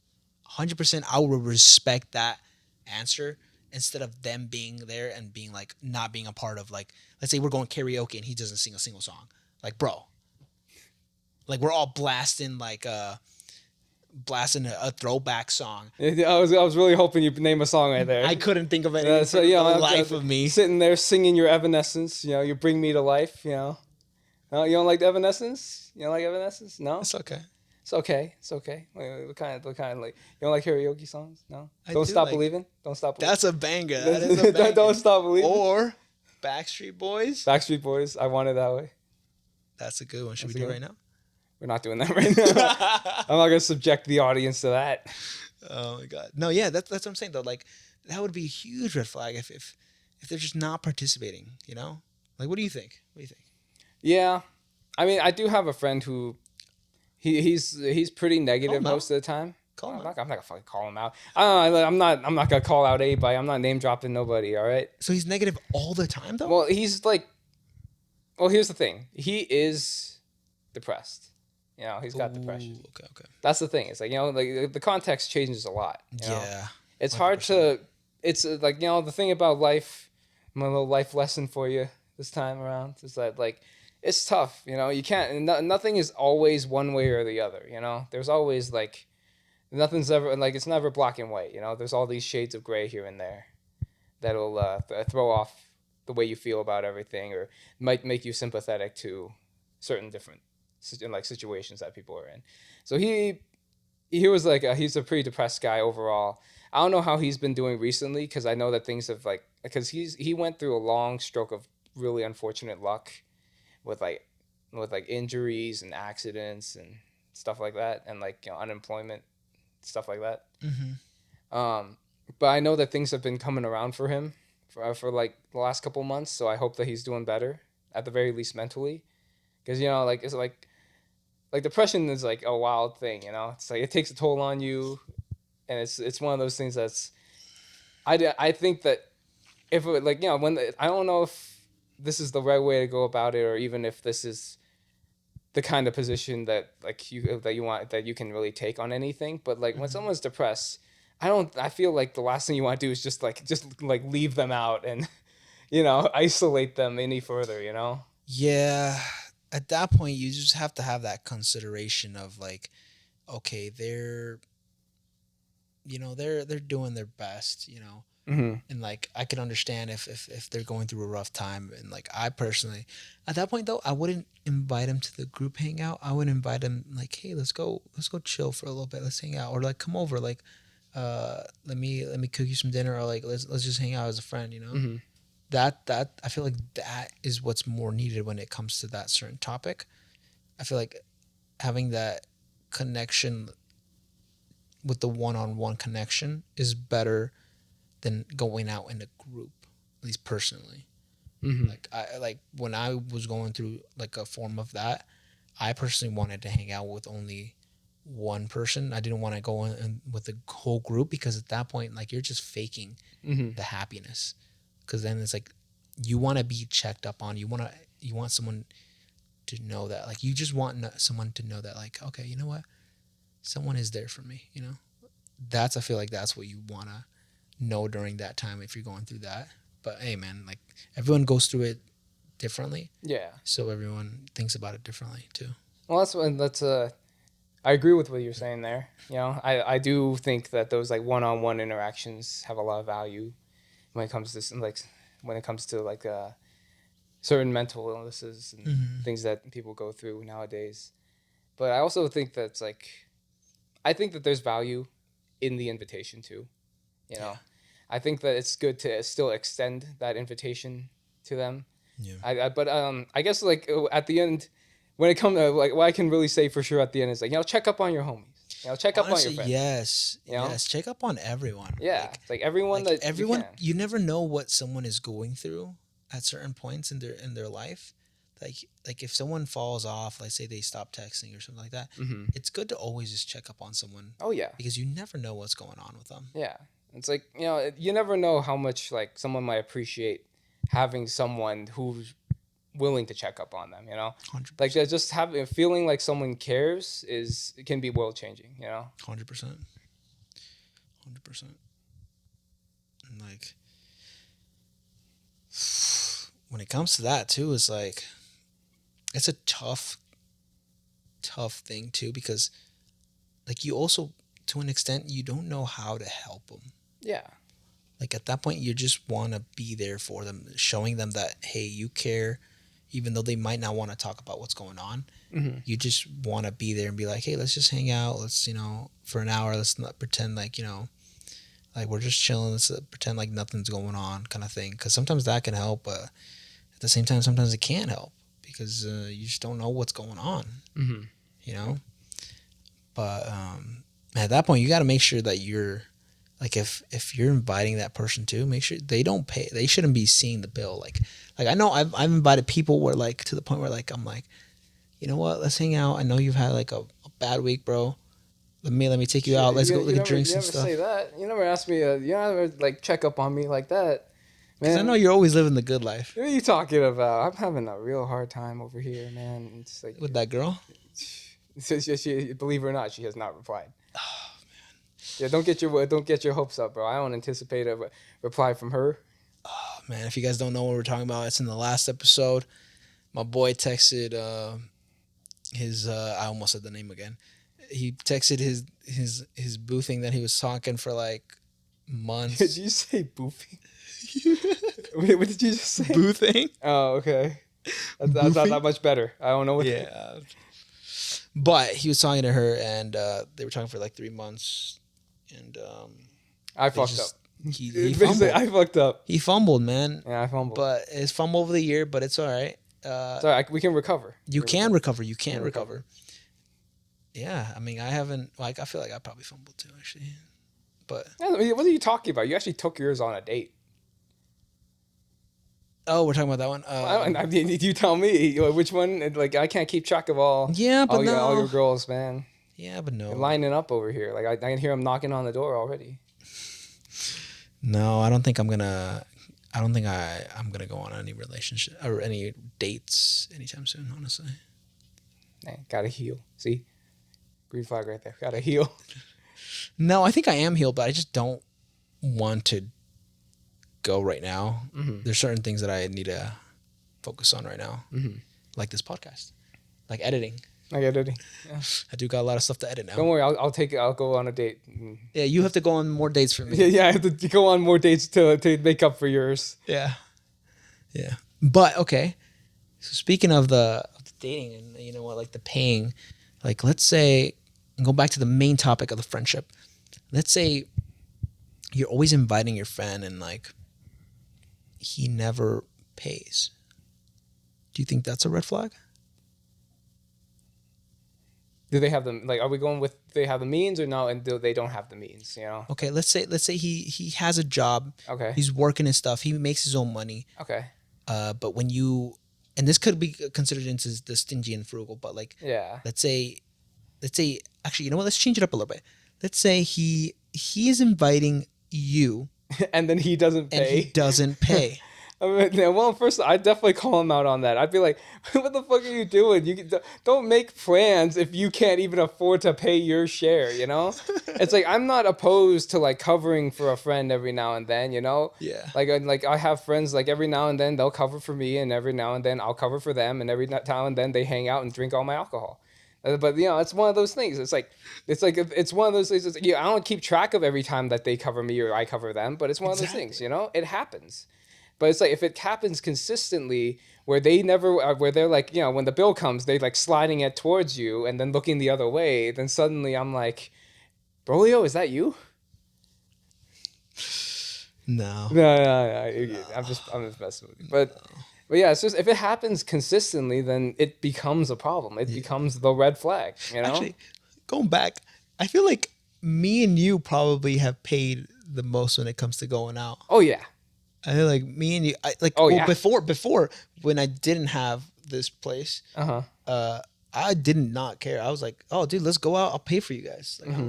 100%, I would respect that answer instead of them being there and being like not being a part of, like, let's say we're going karaoke and he doesn't sing a single song. Like, bro, like we're all blasting like blasting a throwback song. I was really hoping you'd name a song right there. I couldn't think of anything for the life of me. Sitting there singing your Evanescence, you Bring Me to Life, No, you don't like Evanescence? You don't like Evanescence? No? It's okay. It's okay. It's okay. What kind like, you don't like karaoke songs? No? Don't Stop Believing? Don't Stop Believing? That's a banger. That is a banger. Don't Stop Believing? Or Backstreet Boys. Backstreet Boys, I Want It That Way. That's a good one. Should we do it right now? We're not doing that right now. I'm not gonna subject the audience to that. Oh my god. No, yeah, that's what I'm saying though. Like that would be a huge red flag if they're just not participating, Like what do you think? Yeah. I mean, I do have a friend who he's pretty negative most of the time. I'm not gonna fucking call him out. I'm not gonna call out anybody. I'm not name dropping nobody, all right? So he's negative all the time though? Well, he's like here's the thing. He is depressed. He's got depression. Okay. That's the thing. It's like, like the context changes a lot. Yeah. It's 100%. Hard to, it's like, the thing about life, my little life lesson for you this time around is that, like, it's tough, you can't, nothing is always one way or the other, There's always, like, nothing's ever, like, it's never black and white, There's all these shades of gray here and there that'll throw off the way you feel about everything or might make you sympathetic to certain different situations that people are in. So he was like he's a pretty depressed guy overall. I don't know how he's been doing recently because I know that things have because he went through a long stroke of really unfortunate luck with injuries and accidents and stuff like that and unemployment stuff like that. Mm-hmm. But I know that things have been coming around for him for like the last couple months. So I hope that he's doing better at the very least mentally. Because, it's like depression is like a wild thing, It's like it takes a toll on you, and it's one of those things that's, I think that if it I don't know if this is the right way to go about it, or even if this is the kind of position that you can really take on anything. But when someone's depressed, I feel like the last thing you want to do is just leave them out and isolate them any further, Yeah. At that point, you just have to have that consideration of okay, they're doing their best, mm-hmm. And I can understand if they're going through a rough time, and I personally, at that point though, I wouldn't invite them to the group hangout. I would invite them hey, let's go chill for a little bit, let's hang out, or come over, let me cook you some dinner, or let's just hang out as a friend, Mm-hmm. That I feel like that is what's more needed when it comes to that certain topic. I feel like having that connection with the one-on-one connection is better than going out in a group, at least personally. Mm-hmm. I when I was going through a form of that, I personally wanted to hang out with only one person. I didn't want to go in with the whole group, because at that point you're just faking mm-hmm. the happiness. Because then it's you want to be checked up on. You want someone to know that you just want someone to know that okay, you know what, someone is there for me. I feel like that's what you want to know during that time if you're going through that. But hey, man, everyone goes through it differently. Yeah. So everyone thinks about it differently too. Well, I agree with what you're saying there. I do think that those one-on-one interactions have a lot of value when it comes to certain mental illnesses and mm-hmm. things that people go through nowadays. But I also think that I think that there's value in the invitation too. Yeah. I think that it's good to still extend that invitation to them. Yeah. But I guess at the end, when it comes to what I can really say for sure at the end is check up on your homies. Check up on your friends. Yes. Yes. Check up on everyone. Yeah. Everyone that everyone. You never know what someone is going through at certain points in their life. If someone falls off, say they stop texting or something like that, mm-hmm. it's good to always just check up on someone. Oh yeah. Because you never know what's going on with them. Yeah. It's you never know how much someone might appreciate having someone who's willing to check up on them, 100%. Just feeling like someone cares can be world changing, 100%. 100%. And when it comes to that too, it's it's a tough thing too, because like you also, to an extent, you don't know how to help them. Yeah. Like at that point, you just want to be there for them, showing them that, hey, you care, even though they might not want to talk about what's going on. You just want to be there and be like, hey, let's just hang out. Let's, for an hour, let's not pretend like, like we're just chilling. Let's pretend like nothing's going on kind of thing. Because sometimes that can help, but at the same time, sometimes it can't help because you just don't know what's going on, But at that point, you got to make sure that you're, like if you're inviting that person too, make sure they don't pay. They shouldn't be seeing the bill. Like I know I've invited people where like to the point where like I'm like, you know what? Let's hang out. I know you've had like a bad week, bro. Let me take you out. Let's go look at drinks and stuff. You never say that. You never ask me. You never like check up on me like that. Because I know you're always living the good life. What are you talking about? I'm having a real hard time over here, man. It's like with that girl. She, believe it or not, she has not replied. Oh man. Yeah, don't get your hopes up, bro. I don't anticipate a reply from her. Oh man, if you guys don't know what we're talking about, it's in the last episode. My boy texted his I almost said the name again. He texted his boo thing that he was talking for like months. Did you say boofing? Wait, what did you just say? Boo thing? Oh, okay. That's not that much better. I don't know what. Yeah. But he was talking to her, and they were talking for like 3 months, and I fucked up. He fumbled. I fucked up. He fumbled, man. Yeah, I fumbled. But it's fumble over the year, but it's all right. Sorry, we can recover. You can recover. You can recover. Yeah, I mean, I haven't. Like, I feel like I probably fumbled too, actually. But what are you talking about? You actually took yours on a date. Oh, we're talking about that one. I mean, you tell me which one. Like, I can't keep track of all. Yeah, but all your girls, man. Yeah, but no. They're lining up over here. Like, I can hear them knocking on the door already. No, I don't think I'm gonna go on any relationship or any dates anytime soon. Honestly. Man, gotta heal. See, green flag right there. Gotta heal. No, I think I am healed, but I just don't want to go right now. There's certain things that I need to focus on right now, like this podcast, like editing. Like editing. Yeah. I do got a lot of stuff to edit now. Don't worry, I'll go on a date. Yeah, you have to go on more dates for me. Yeah, I have to go on more dates to make up for yours. Yeah. But okay, so speaking of the dating and like the paying, like let's say, and go back to the main topic of the friendship. Let's say you're always inviting your friend and like he never pays. Do you think that's a red flag? Do they have them? Like, are we going with they have the means or no? And do they don't have the means? Okay, let's say he has a job. Okay. He's working and stuff. He makes his own money. Okay. But when you, and this could be considered into the stingy and frugal, but like, yeah. Let's say, actually, you know what? Let's change it up a little bit. Let's say he is inviting you, and then he doesn't pay. And he doesn't pay. I mean, well, first, I'd definitely call him out on that. I'd be like, what the fuck are you doing? You don't make plans if you can't even afford to pay your share, It's like, I'm not opposed to, like, covering for a friend every now and then, Yeah. Like I have friends, like, every now and then they'll cover for me, and every now and then I'll cover for them, and every now and then they hang out and drink all my alcohol. But, it's one of those things. It's one of those things. I don't keep track of every time that they cover me or I cover them, but it's one of those things, It happens. But it's like if it happens consistently where they're like, when the bill comes, they like sliding it towards you and then looking the other way, then suddenly I'm like, Brolio, is that you? No. I'm just messing with you. But yeah, it's just if it happens consistently, then it becomes a problem. It becomes the red flag, Actually, going back, I feel like me and you probably have paid the most when it comes to going out. Oh yeah. I feel like me and you, before when I didn't have this place, I did not care. I was like, oh, dude, let's go out. I'll pay for you guys. Like, I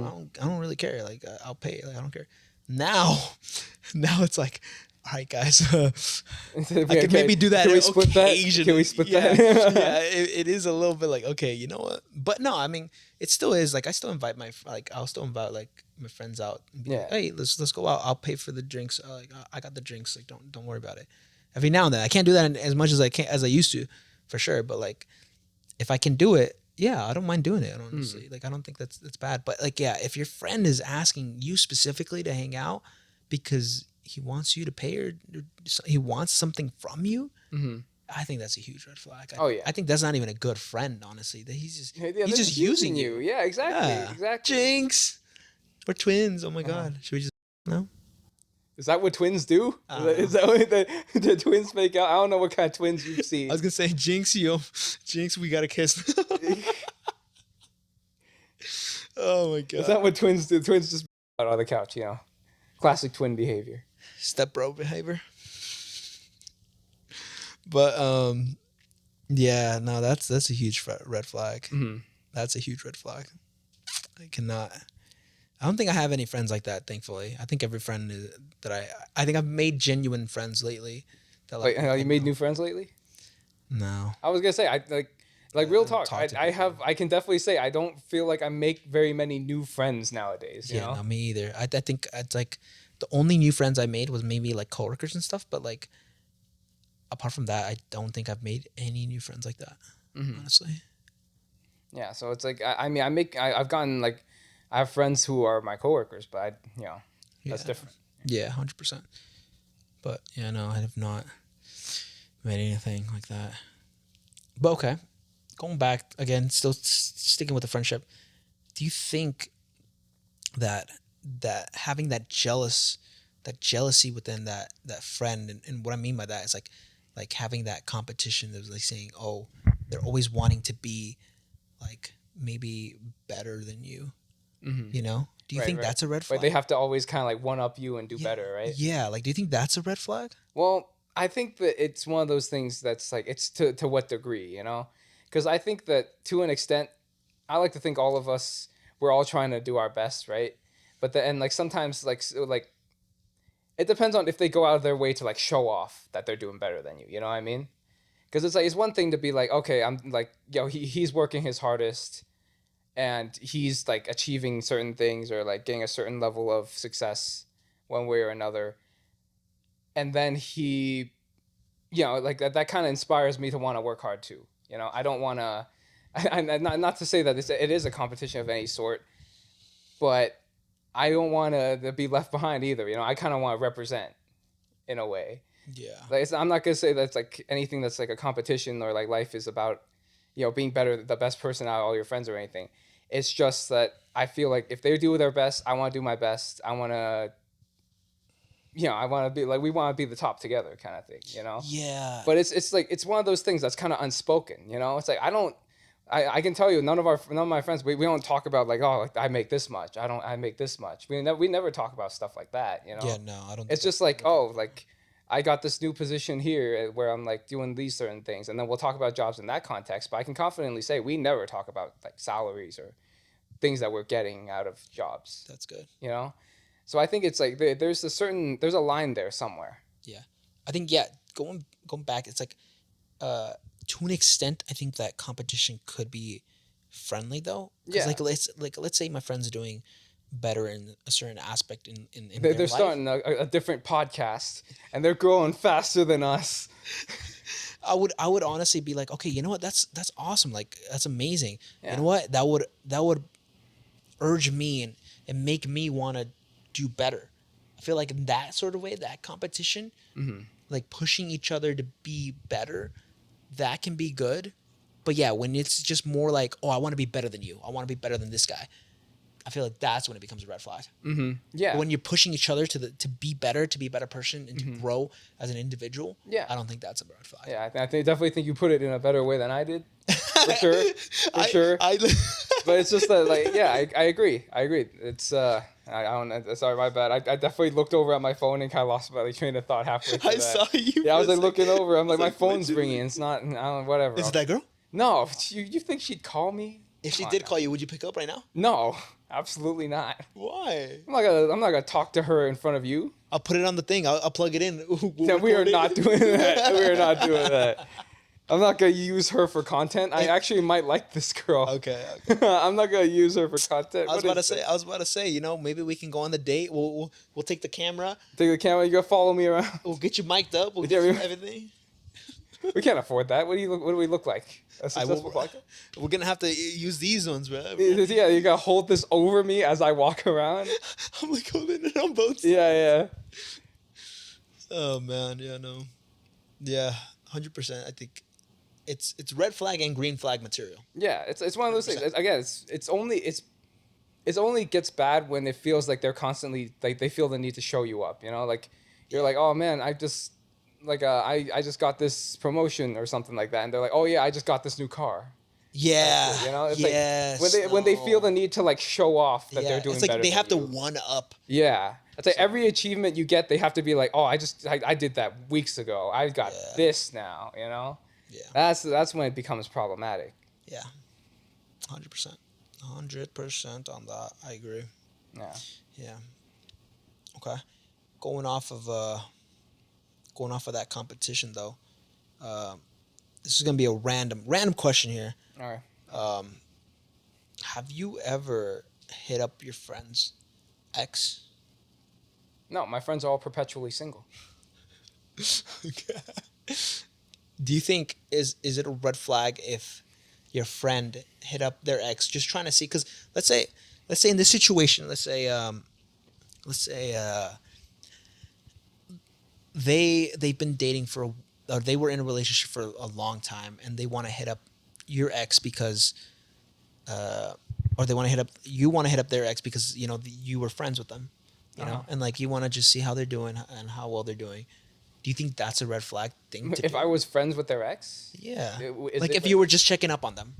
don't really care. Like, I'll pay. Like, I don't care. Now it's like, all right, guys, I can maybe do that. Can we split that? Can we split that? Yeah, it is a little bit like, okay, you know what? But no, I mean, it still is like I still invite I'll still invite like my friends out. And be like, hey, let's go out. I'll pay for the drinks. Like I got the drinks. Like don't worry about it. Every now and then, I can't do that as much as I used to, for sure. But like, if I can do it, Yeah, I don't mind doing it, honestly. Like, I don't think that's bad. But like, yeah, if your friend is asking you specifically to hang out because he wants you to pay or he wants something from you, I think that's a huge red flag. I think that's not even a good friend, honestly. That he's just using you. Yeah, exactly. Yeah. Exactly. Jinx. We're twins. Oh my God. Should we just no? Is that what twins do? Is that what the twins make out? I don't know what kind of twins you've seen. I was gonna say, Jinx, Jinx, we gotta kiss. Oh my God. Is that what twins do? Twins just out on the couch, Classic twin behavior. Step bro behavior. But yeah, no, that's a huge red flag. That's a huge red flag. I don't think I have any friends like that, thankfully. I think every friend I think I've made genuine friends lately. Wait, have you made new friends lately? No. I was gonna say, like real talk. I can definitely say I don't feel like I make very many new friends nowadays. Yeah, no, me either. I think it's like the only new friends I made was maybe like coworkers and stuff, but like apart from that, I don't think I've made any new friends like that. Honestly. Yeah, so it's like I've gotten like I have friends who are my coworkers, but that's different. Yeah, 100%. But yeah, no, I have not made anything like that. But okay, going back again, still sticking with the friendship. Do you think that having that jealousy within that friend, and what I mean by that is like having that competition that's like saying, oh, they're always wanting to be like maybe better than you. Do you think that's a red flag? Right, they have to always kind of like one up you and do better, right? Yeah, like do you think that's a red flag? Well, I think that it's one of those things that's like it's to what degree, because I think that to an extent, I like to think all of us, we're all trying to do our best, right? But then like sometimes like it depends on if they go out of their way to like show off that they're doing better than you. You know what I mean? Because it's like it's one thing to be like, okay, I'm like, he's working his hardest and he's like achieving certain things or like getting a certain level of success one way or another. And then he, like that kind of inspires me to want to work hard too. I don't want to, not to say that it is a competition of any sort, but I don't want to be left behind either. I kind of want to represent in a way. Yeah. Like I'm not going to say that's like anything that's like a competition or like life is about, being better, the best person out of all your friends or anything. It's just that I feel like if they do their best, I want to do my best. I want to, I want to be like, we want to be the top together kind of thing, Yeah. But it's like, it's one of those things that's kind of unspoken, It's like, I can tell you, none of my friends, we don't talk about like, oh, like I make this much. I make this much. We never talk about stuff like that, Yeah, no, I don't. It's just like, oh, like I got this new position here where I'm like doing these certain things. And then we'll talk about jobs in that context. But I can confidently say we never talk about like salaries or things that we're getting out of jobs. That's good. So I think it's like there's a line there somewhere. Yeah. I think, yeah, going back, it's like, to an extent, I think that competition could be friendly though. Yeah. Let's say my friend's doing better in a certain aspect in they're their starting a different podcast and they're growing faster than us. I would honestly be like, okay, you know what? That's awesome. Like that's amazing. Yeah. You know what? That would urge me and make me want to do better. I feel like in that sort of way, that competition, like pushing each other to be better, that can be good. But yeah, when it's just more like, oh, I want to be better than you. I want to be better than this guy. I feel like that's when it becomes a red flag. Yeah. But when you're pushing each other to be better, to be a better person, and to grow as an individual, yeah, I don't think that's a red flag. Yeah, I definitely think you put it in a better way than I did. For sure. But it's just that, like, yeah, I agree. It's I don't know. Sorry, my bad. I definitely looked over at my phone and kind of lost my train of thought halfway through that. I saw you. Yeah, I was like looking over. I'm like, my phone's ringing. It's not. I don't. Whatever. Is it that girl? No. You think she'd call me? If she did call you, would you pick up right now? No, absolutely not. Why? I'm not gonna talk to her in front of you. I'll put it on the thing. I'll plug it in. No, we are not doing that. We are not doing that. I'm not gonna use her for content. I actually might like this girl. Okay. I'm not gonna use her for content. I was about to say, maybe we can go on the date. We'll take the camera. Take the camera. You gotta follow me around. We'll get you mic'd up. We'll get you everything. We can't afford that. What do we look like? A successful podcast? We're gonna have to use these ones, bro. Yeah, you gotta hold this over me as I walk around. I'm like holding it on both sides. Yeah. Oh man, yeah, no, yeah, 100%. I think it's red flag and green flag material. Yeah, it's one of those 100%. Things. Again, it's only gets bad when it feels like they're constantly like they feel the need to show you up. You know, like you're like, oh man, I just got this promotion or something like that, and they're like, oh yeah, I just got this new car. Yeah, you know, it's like when they feel the need to like show off that they're doing better. It's like they have to one up. Yeah, it's like every achievement you get, they have to be like, oh, I did that weeks ago. I got this now. You know. Yeah. That's when it becomes problematic. Yeah. 100%. 100% on that. I agree. Yeah. Yeah. Okay. Going off of that competition though, this is gonna be a random question here. All right. Have you ever hit up your friend's ex? No, my friends are all perpetually single. Okay. Do you think is it a red flag if your friend hit up their ex just trying to see? Because let's say in this situation, they've been dating or they were in a relationship for a long time and they want to hit up your ex because or you want to hit up their ex because you know you were friends with them, you know, and like you want to just see how they're doing and how well they're doing. Do you think that's a red flag thing to do? If I was friends with their ex? Yeah. If you were just checking up on them.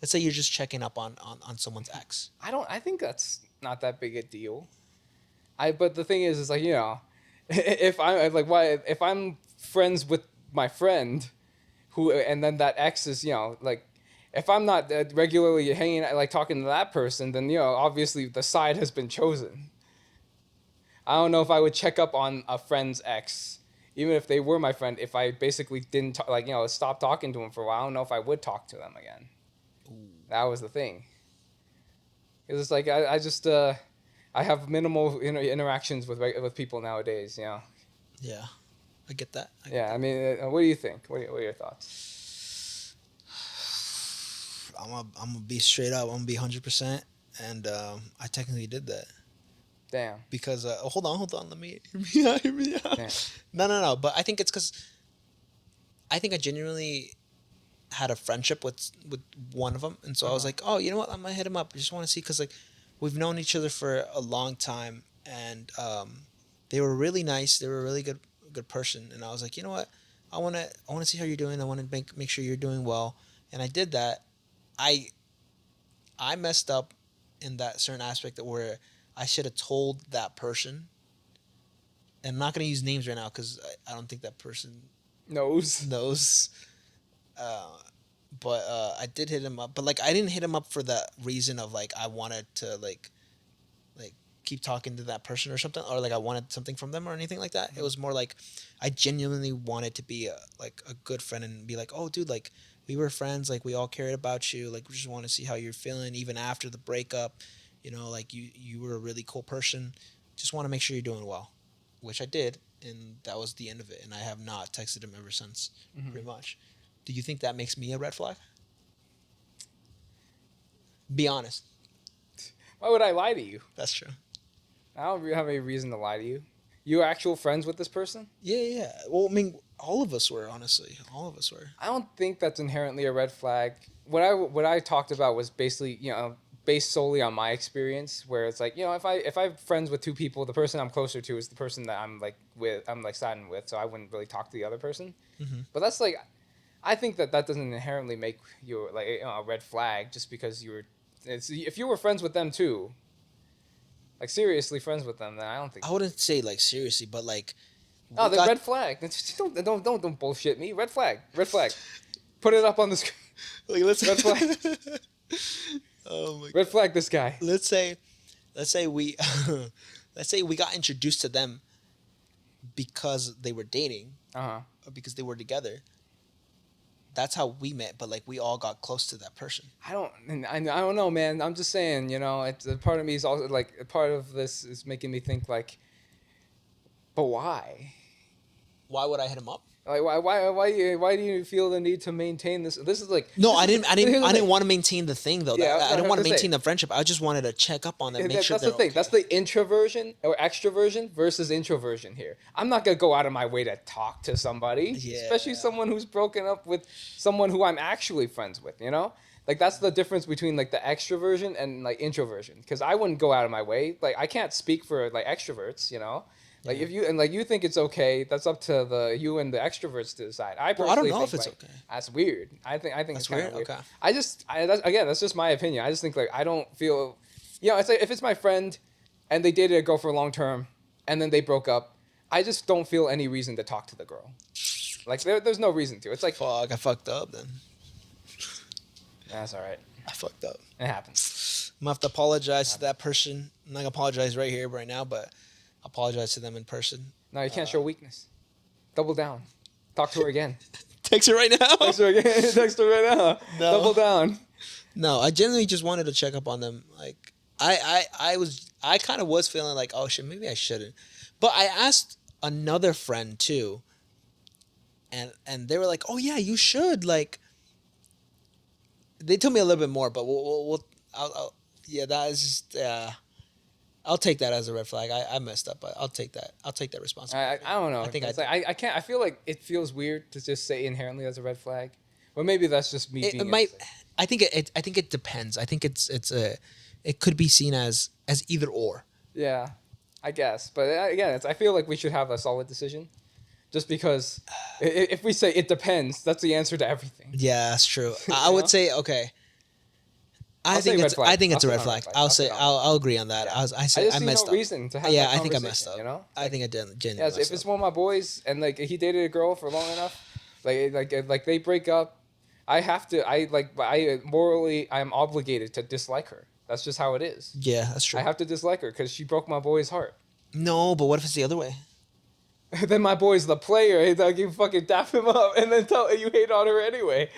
Let's say you're just checking up on someone's ex. I think that's not that big a deal. But the thing is like, you know, if I'm friends with my friend and then that ex is, you know, like if I'm not regularly hanging like talking to that person, then, you know, obviously the side has been chosen. I don't know if I would check up on a friend's ex. Even if they were my friend, if I basically didn't stop talking to them for a while, I don't know if I would talk to them again. Ooh. That was the thing. Because it's like I have minimal interactions with people nowadays. You know. Yeah, I get that. I mean, what do you think? What are your thoughts? I'm gonna be straight up. I'm gonna be 100%, and I technically did that. Damn. Because hold on. Let me hear me out. No. But I think it's because I think I genuinely had a friendship with one of them, and so I was like, oh, you know what? I'm gonna hit him up. I just want to see because like we've known each other for a long time, and they were really nice. They were a really good person, and I was like, you know what? I want to see how you're doing. I want to make sure you're doing well, and I did that. I messed up in that certain aspect where I should have told that person, and I'm not going to use names right now because I don't think that person knows. But I did hit him up, but like I didn't hit him up for the reason of like I wanted to like keep talking to that person or something, or like I wanted something from them or anything like that. It was more like I genuinely wanted to be a good friend and be like, oh dude, like we were friends, like we all cared about you, like we just want to see how you're feeling even after the breakup. You know, like you were a really cool person. Just want to make sure you're doing well, which I did, and that was the end of it. And I have not texted him ever since, pretty much. Do you think that makes me a red flag? Be honest. Why would I lie to you? That's true. I don't have any reason to lie to you. You were actual friends with this person? Yeah. Well, I mean, all of us were, honestly. All of us were. I don't think that's inherently a red flag. What I talked about was basically, you know, based solely on my experience, where it's like, you know, if I'm friends with two people, the person I'm closer to is the person that I'm siding with, so I wouldn't really talk to the other person. Mm-hmm. But that's like, I think that doesn't inherently make you like, you know, a red flag just because if you were friends with them too, like seriously friends with them, then I don't think. I wouldn't say like seriously, but like. Oh, the red flag. Don't bullshit me. Red flag. Put it up on the screen. Like red flag. Oh my God. Red flag this guy. Let's say we got introduced to them because they were dating, or because they were together. That's how we met, but like we all got close to that person. I don't know, man. I'm just saying, you know, it's a part of me is also like a part of this is making me think like, but why? Why would I hit him up? Like why do you feel the need to maintain this? This is like no, I didn't want to maintain the thing though. Yeah, I didn't want to maintain the friendship. I just wanted to check up on them, make sure that's the thing. okay. That's the introversion or extroversion versus introversion here. I'm not gonna go out of my way to talk to somebody, especially someone who's broken up with someone who I'm actually friends with. You know, like that's the difference between like the extroversion and like introversion. Because I wouldn't go out of my way. Like I can't speak for like extroverts. You know. Like if you think it's okay, that's up to you and the extroverts to decide. I personally don't know think, if it's like, okay. That's weird. I think that's it's kind of weird. Okay. That's just my opinion. I just think like I don't feel, it's like if it's my friend, and they dated a girl for long term, and then they broke up, I just don't feel any reason to talk to the girl. Like there's no reason to. It's like fuck, I fucked up then. That's all right. I fucked up. It happens. I'm gonna have to apologize to that person. I'm not gonna apologize right here, right now, but apologize to them in person. No, you can't show weakness. Double down. Talk to her again. Text her right now. Text her again. Text her right now. No. Double down. No, I genuinely just wanted to check up on them. Like I kind of was feeling like, oh shit, maybe I shouldn't. But I asked another friend too, and they were like, oh yeah, you should. Like, they told me a little bit more, but that is just I'll take that as a red flag. I messed up, but I'll take that. I'll take that responsibility. I don't know. I think I can't. I feel like it feels weird to just say inherently as a red flag. Well, maybe that's just me. It might. I think it depends. I think it could be seen as either or. Yeah, I guess. But again, I feel like we should have a solid decision. Just because if we say it depends, that's the answer to everything. Yeah, that's true. I would say okay. I think it's a red flag. I'll agree on that. Yeah. I messed up. Reason to have that I think I messed up. You know? I think I did. Yeah, if it's one of my boys and like he dated a girl for long enough, like they break up, I am obligated to dislike her. That's just how it is. Yeah, that's true. I have to dislike her because she broke my boy's heart. No, but what if it's the other way? Then my boy's the player. Like you fucking dap him up and then tell you hate on her anyway.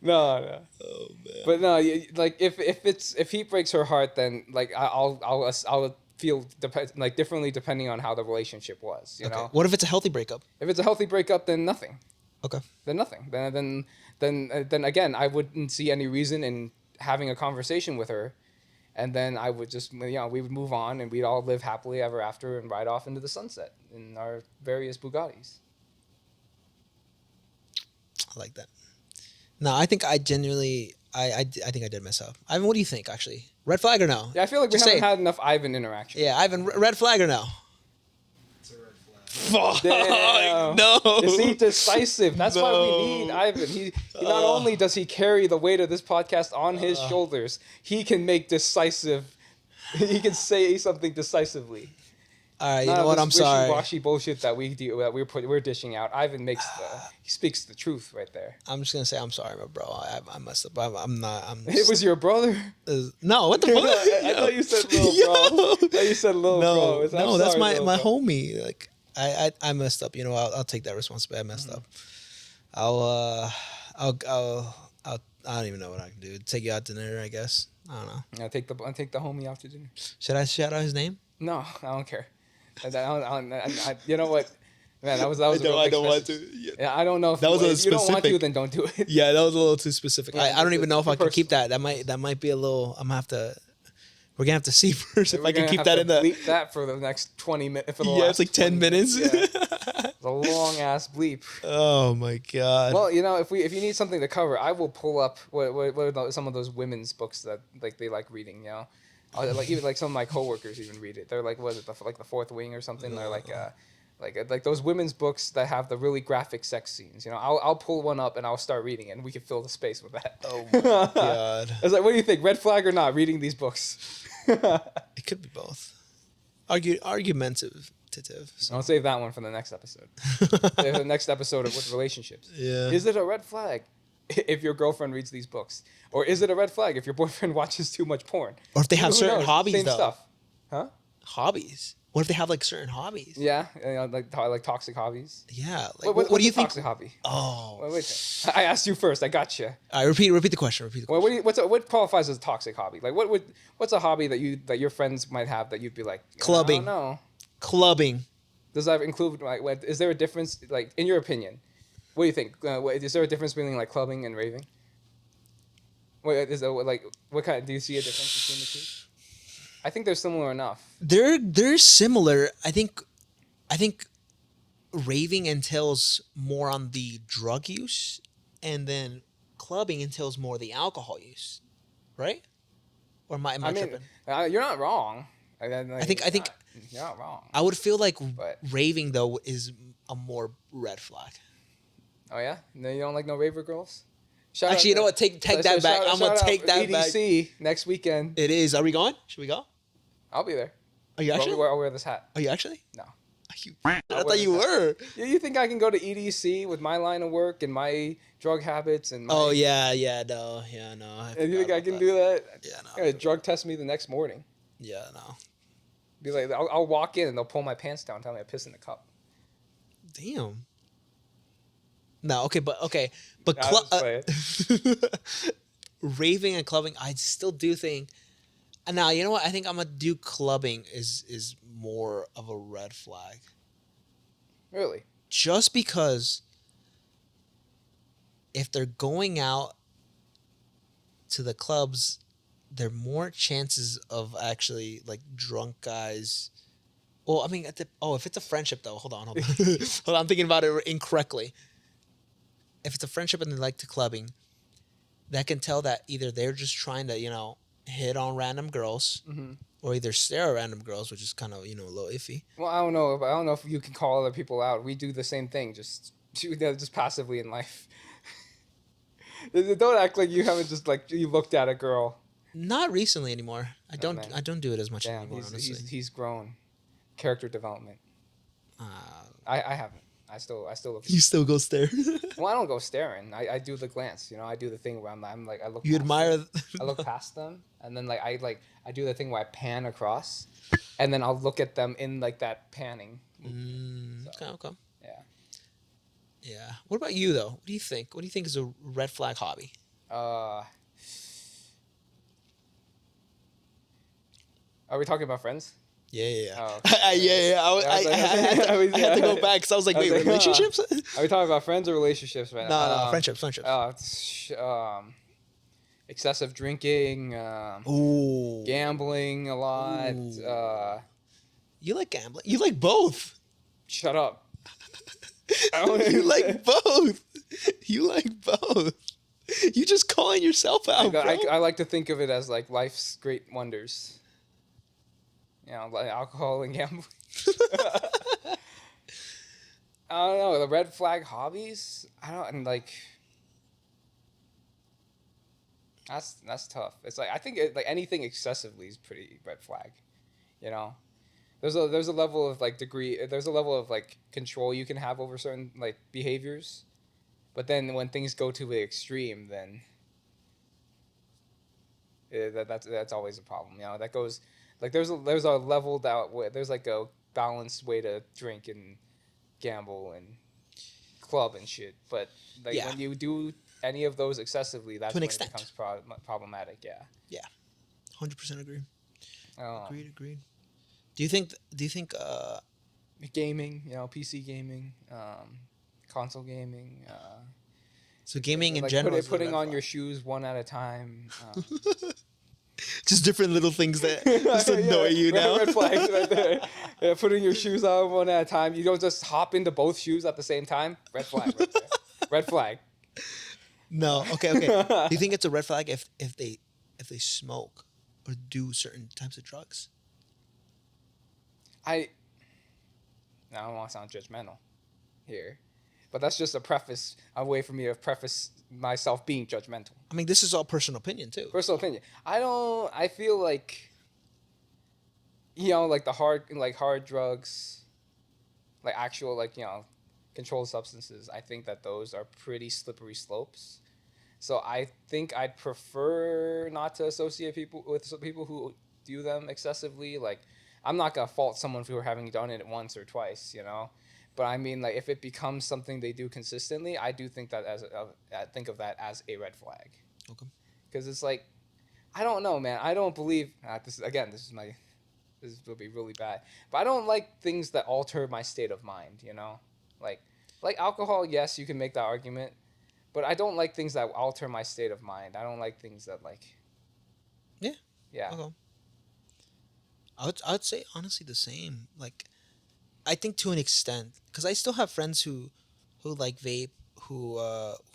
No. Oh man. But no, like if he breaks her heart, then like I'll feel differently depending on how the relationship was. You know. What if it's a healthy breakup? If it's a healthy breakup, then nothing. Okay. Then nothing. Then again, I wouldn't see any reason in having a conversation with her, and then I would just we would move on and we'd all live happily ever after and ride off into the sunset in our various Bugattis. I like that. No, I think I genuinely, I think I did mess up. Ivan, what do you think, actually? Red flag or no? Yeah, I feel like we haven't had enough Ivan interaction. Yeah, Ivan, red flag or no? It's a red flag. Fuck, no. Is he decisive? That's why we need Ivan. He not only does he carry the weight of this podcast on his shoulders, he can make decisive, he can say something decisively. All right, you know what? I'm sorry. Wishy-washy bullshit that we're dishing out. Ivan he speaks the truth right there. I'm just gonna say I'm sorry, my bro. I messed up. I'm not. It was your brother? No, what the fuck? I thought you said little bro. I thought you said little bro. No, that's my homie. Like I messed up. You know, I'll take that responsibility. I messed up. I don't even know what I can do. Take you out to dinner, I guess. I don't know. Yeah, take the homie out to dinner. Should I shout out his name? No, I don't care. You know what, man? That was. I don't want to. Yeah, I don't know if that was a little specific. You don't want to, then don't do it. Yeah, that was a little too specific. Yeah, I don't even know if I can keep that. That might be a little. We're gonna have to see first if I can keep that in the. Bleep that for the next 20 minutes. Yeah, it's like 10 minutes. Yeah. It's a long ass bleep. Oh my god. Well, if you need something to cover, I will pull up what are some of those women's books that like they like reading. You know. Like even like some of my coworkers even read it. They're like, what is it, like the Fourth Wing or something? They're like those women's books that have the really graphic sex scenes. You know, I'll pull one up and I'll start reading it, and we can fill the space with that. Oh my god! I was like, what do you think? Red flag or not? Reading these books? It could be both. Argumentative. So. I'll save that one for the next episode. The next episode with relationships. Yeah. Is it a red flag if your girlfriend reads these books? Or is it a red flag if your boyfriend watches too much porn? Or if they have certain hobbies, Same though. Stuff. Huh? Hobbies. What if they have like certain hobbies? Yeah, like toxic hobbies. Yeah. Like, what do you think? Toxic hobby. Oh. Wait. I asked you first. I got you. All right, repeat the question. What qualifies as a toxic hobby? Like what's a hobby that your friends might have that you'd be like clubbing? I don't know. Clubbing. Does that include like? Is there a difference? Like, in your opinion, what do you think? Is there a difference between like clubbing and raving? What is there, like? What kind? Do you see a difference between the two? I think they're similar enough. They're similar. I think raving entails more on the drug use, and then clubbing entails more the alcohol use, right? Or am I mean, tripping? you're not wrong. Like, I think you're not wrong. I would feel like But raving though is a more red flag. oh yeah, no, you don't like no raver girls. Actually, you know what? Take that back. I'm gonna take that back. EDC next weekend. It is. Are we going? Should we go? I'll be there. Are you actually? I'll wear this hat. Are you actually? No. I thought you were. You think I can go to EDC with my line of work and my drug habits and my... Oh yeah, no. And you think I can do that? Yeah, no. They're gonna drug test me the next morning. Yeah, no. Be like, I'll walk in and they'll pull my pants down, tell me I piss in the cup. Damn. No, but raving and clubbing, I still do think. And now you know what? I think I'm gonna do clubbing is more of a red flag. Really? Just because if they're going out to the clubs, there are more chances of actually like drunk guys. Well, I mean, if it's a friendship though, hold on. Hold on, I'm thinking about it incorrectly. If it's a friendship and they like to clubbing, that can tell that either they're just trying to, hit on random girls, or either stare at random girls, which is kind of, a little iffy. Well, I don't know if you can call other people out. We do the same thing, just passively in life. Don't act like you haven't just like you looked at a girl. Not recently anymore. I don't do it as much anymore. Honestly, he's grown. Character development. I haven't. I still look. You still go stare. Well, I don't go staring. I do the glance. I do the thing where I'm like I look. You admire. I look past them, and then I do the thing where I pan across, and then I'll look at them in like that panning. Okay. Yeah. Yeah. What about you though? What do you think? What do you think is a red flag hobby? Are we talking about friends? Yeah. Oh, okay. Yeah. I had to go back because I was like, wait, relationships? Are we talking about friends or relationships right now? No, friendships. Excessive drinking, gambling a lot. You like gambling? You like both? Shut up. You like both. You like both. You just calling yourself out, bro. I like to think of it as like life's great wonders. Like alcohol and gambling. I don't know. The red flag hobbies? That's tough. It's like I think anything excessively is pretty red flag. There's a level of like degree. There's a level of like control you can have over certain like behaviors, but then when things go to the extreme, then that's always a problem. That goes. Like there's a leveled out way. There's like a balanced way to drink and gamble and club and shit. But when you do any of those excessively, that's when it becomes problematic. Yeah. Yeah, 100% agree. Oh. Agreed. Do you think? Gaming, PC gaming, console gaming. So gaming in like general. Putting on your shoes one at a time. Just different little things that just annoy you now. Red flags right there. Yeah, putting your shoes on one at a time. You don't just hop into both shoes at the same time. Red flag right there. Red flag. No. Okay. Do you think it's a red flag if they smoke or do certain types of drugs? I don't want to sound judgmental here, but that's just a way for me to preface myself being judgmental. I mean, this is all personal opinion too. Personal opinion. I feel like, like the hard drugs, like actual controlled substances. I think that those are pretty slippery slopes. So I think I'd prefer not to associate people who do them excessively. Like, I'm not gonna fault someone for having done it once or twice, But I mean, like, if it becomes something they do consistently, I do think that I think of that as a red flag. Okay. Because it's like, I don't know, man. I don't believe. This is my This would be really bad. But I don't like things that alter my state of mind. You know, like alcohol. Yes, you can make that argument, but I don't like things that alter my state of mind. I don't like things that like. Yeah. Yeah. Okay. I'd say honestly the same. Like, I think to an extent, because I still have friends who like vape, who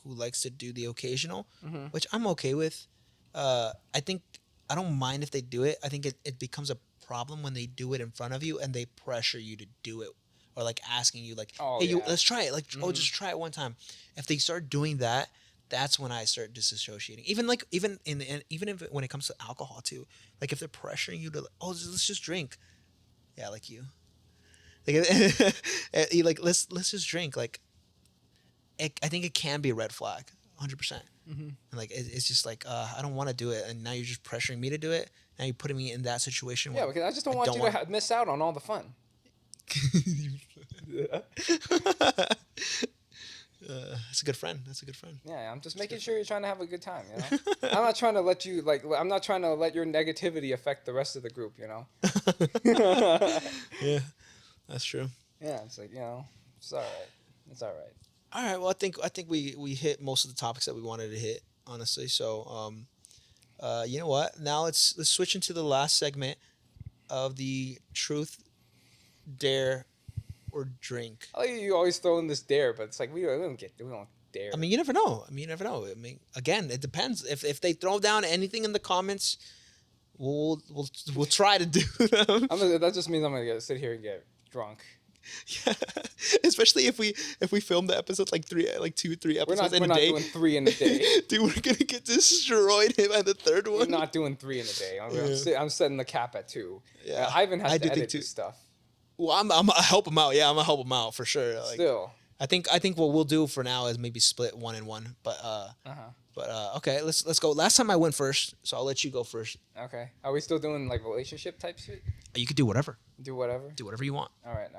likes to do the occasional, which I'm okay with. I think I don't mind if they do it. I think it becomes a problem when they do it in front of you and they pressure you to do it, or like asking you like, Oh, hey, you yeah. let's try it. Like, oh, just try it one time. If they start doing that, that's when I start disassociating. Even like even if when it comes to alcohol too, like if they're pressuring you to, oh, let's just drink. Yeah, like you. Like, you like let's just drink. Like, I think it can be a red flag, 100%. And like it's just like I don't want to do it, and now you're just pressuring me to do it. Now you're putting me in that situation. Yeah, because I just don't want you to miss out on all the fun. That's a good friend. That's a good friend. Yeah, I'm just making sure you're trying to have a good time. You know, I'm not trying to let you I'm not trying to let your negativity affect the rest of the group. You know. Yeah, that's true. Yeah, it's like, you know, it's all right. It's all right. All right. Well, I think we hit most of the topics that we wanted to hit, honestly. So, you know what? Now let's switch into the last segment of the truth, dare, or drink. I like you always throw in this dare, but it's like we don't dare. I mean, you never know. I mean, again, it depends. If they throw down anything in the comments, we'll try to do them. That just means I'm gonna sit here and get drunk. Yeah, especially if we film the episodes like 3 episodes in a day. We're not doing 3 in a day. Dude, we're gonna get destroyed by the third one. We're not doing 3 in a day. I'm setting the cap at 2. Yeah, Ivan has to edit this stuff. Well, I'm gonna help him out. Yeah, I'm gonna help him out for sure. Like, Still, I think what we'll do for now is maybe split 1 and 1. But okay, let's go. Last time I went first, so I'll let you go first. Okay. Are we still doing like relationship type shit? You could do whatever. Do whatever. Do whatever you want. All right.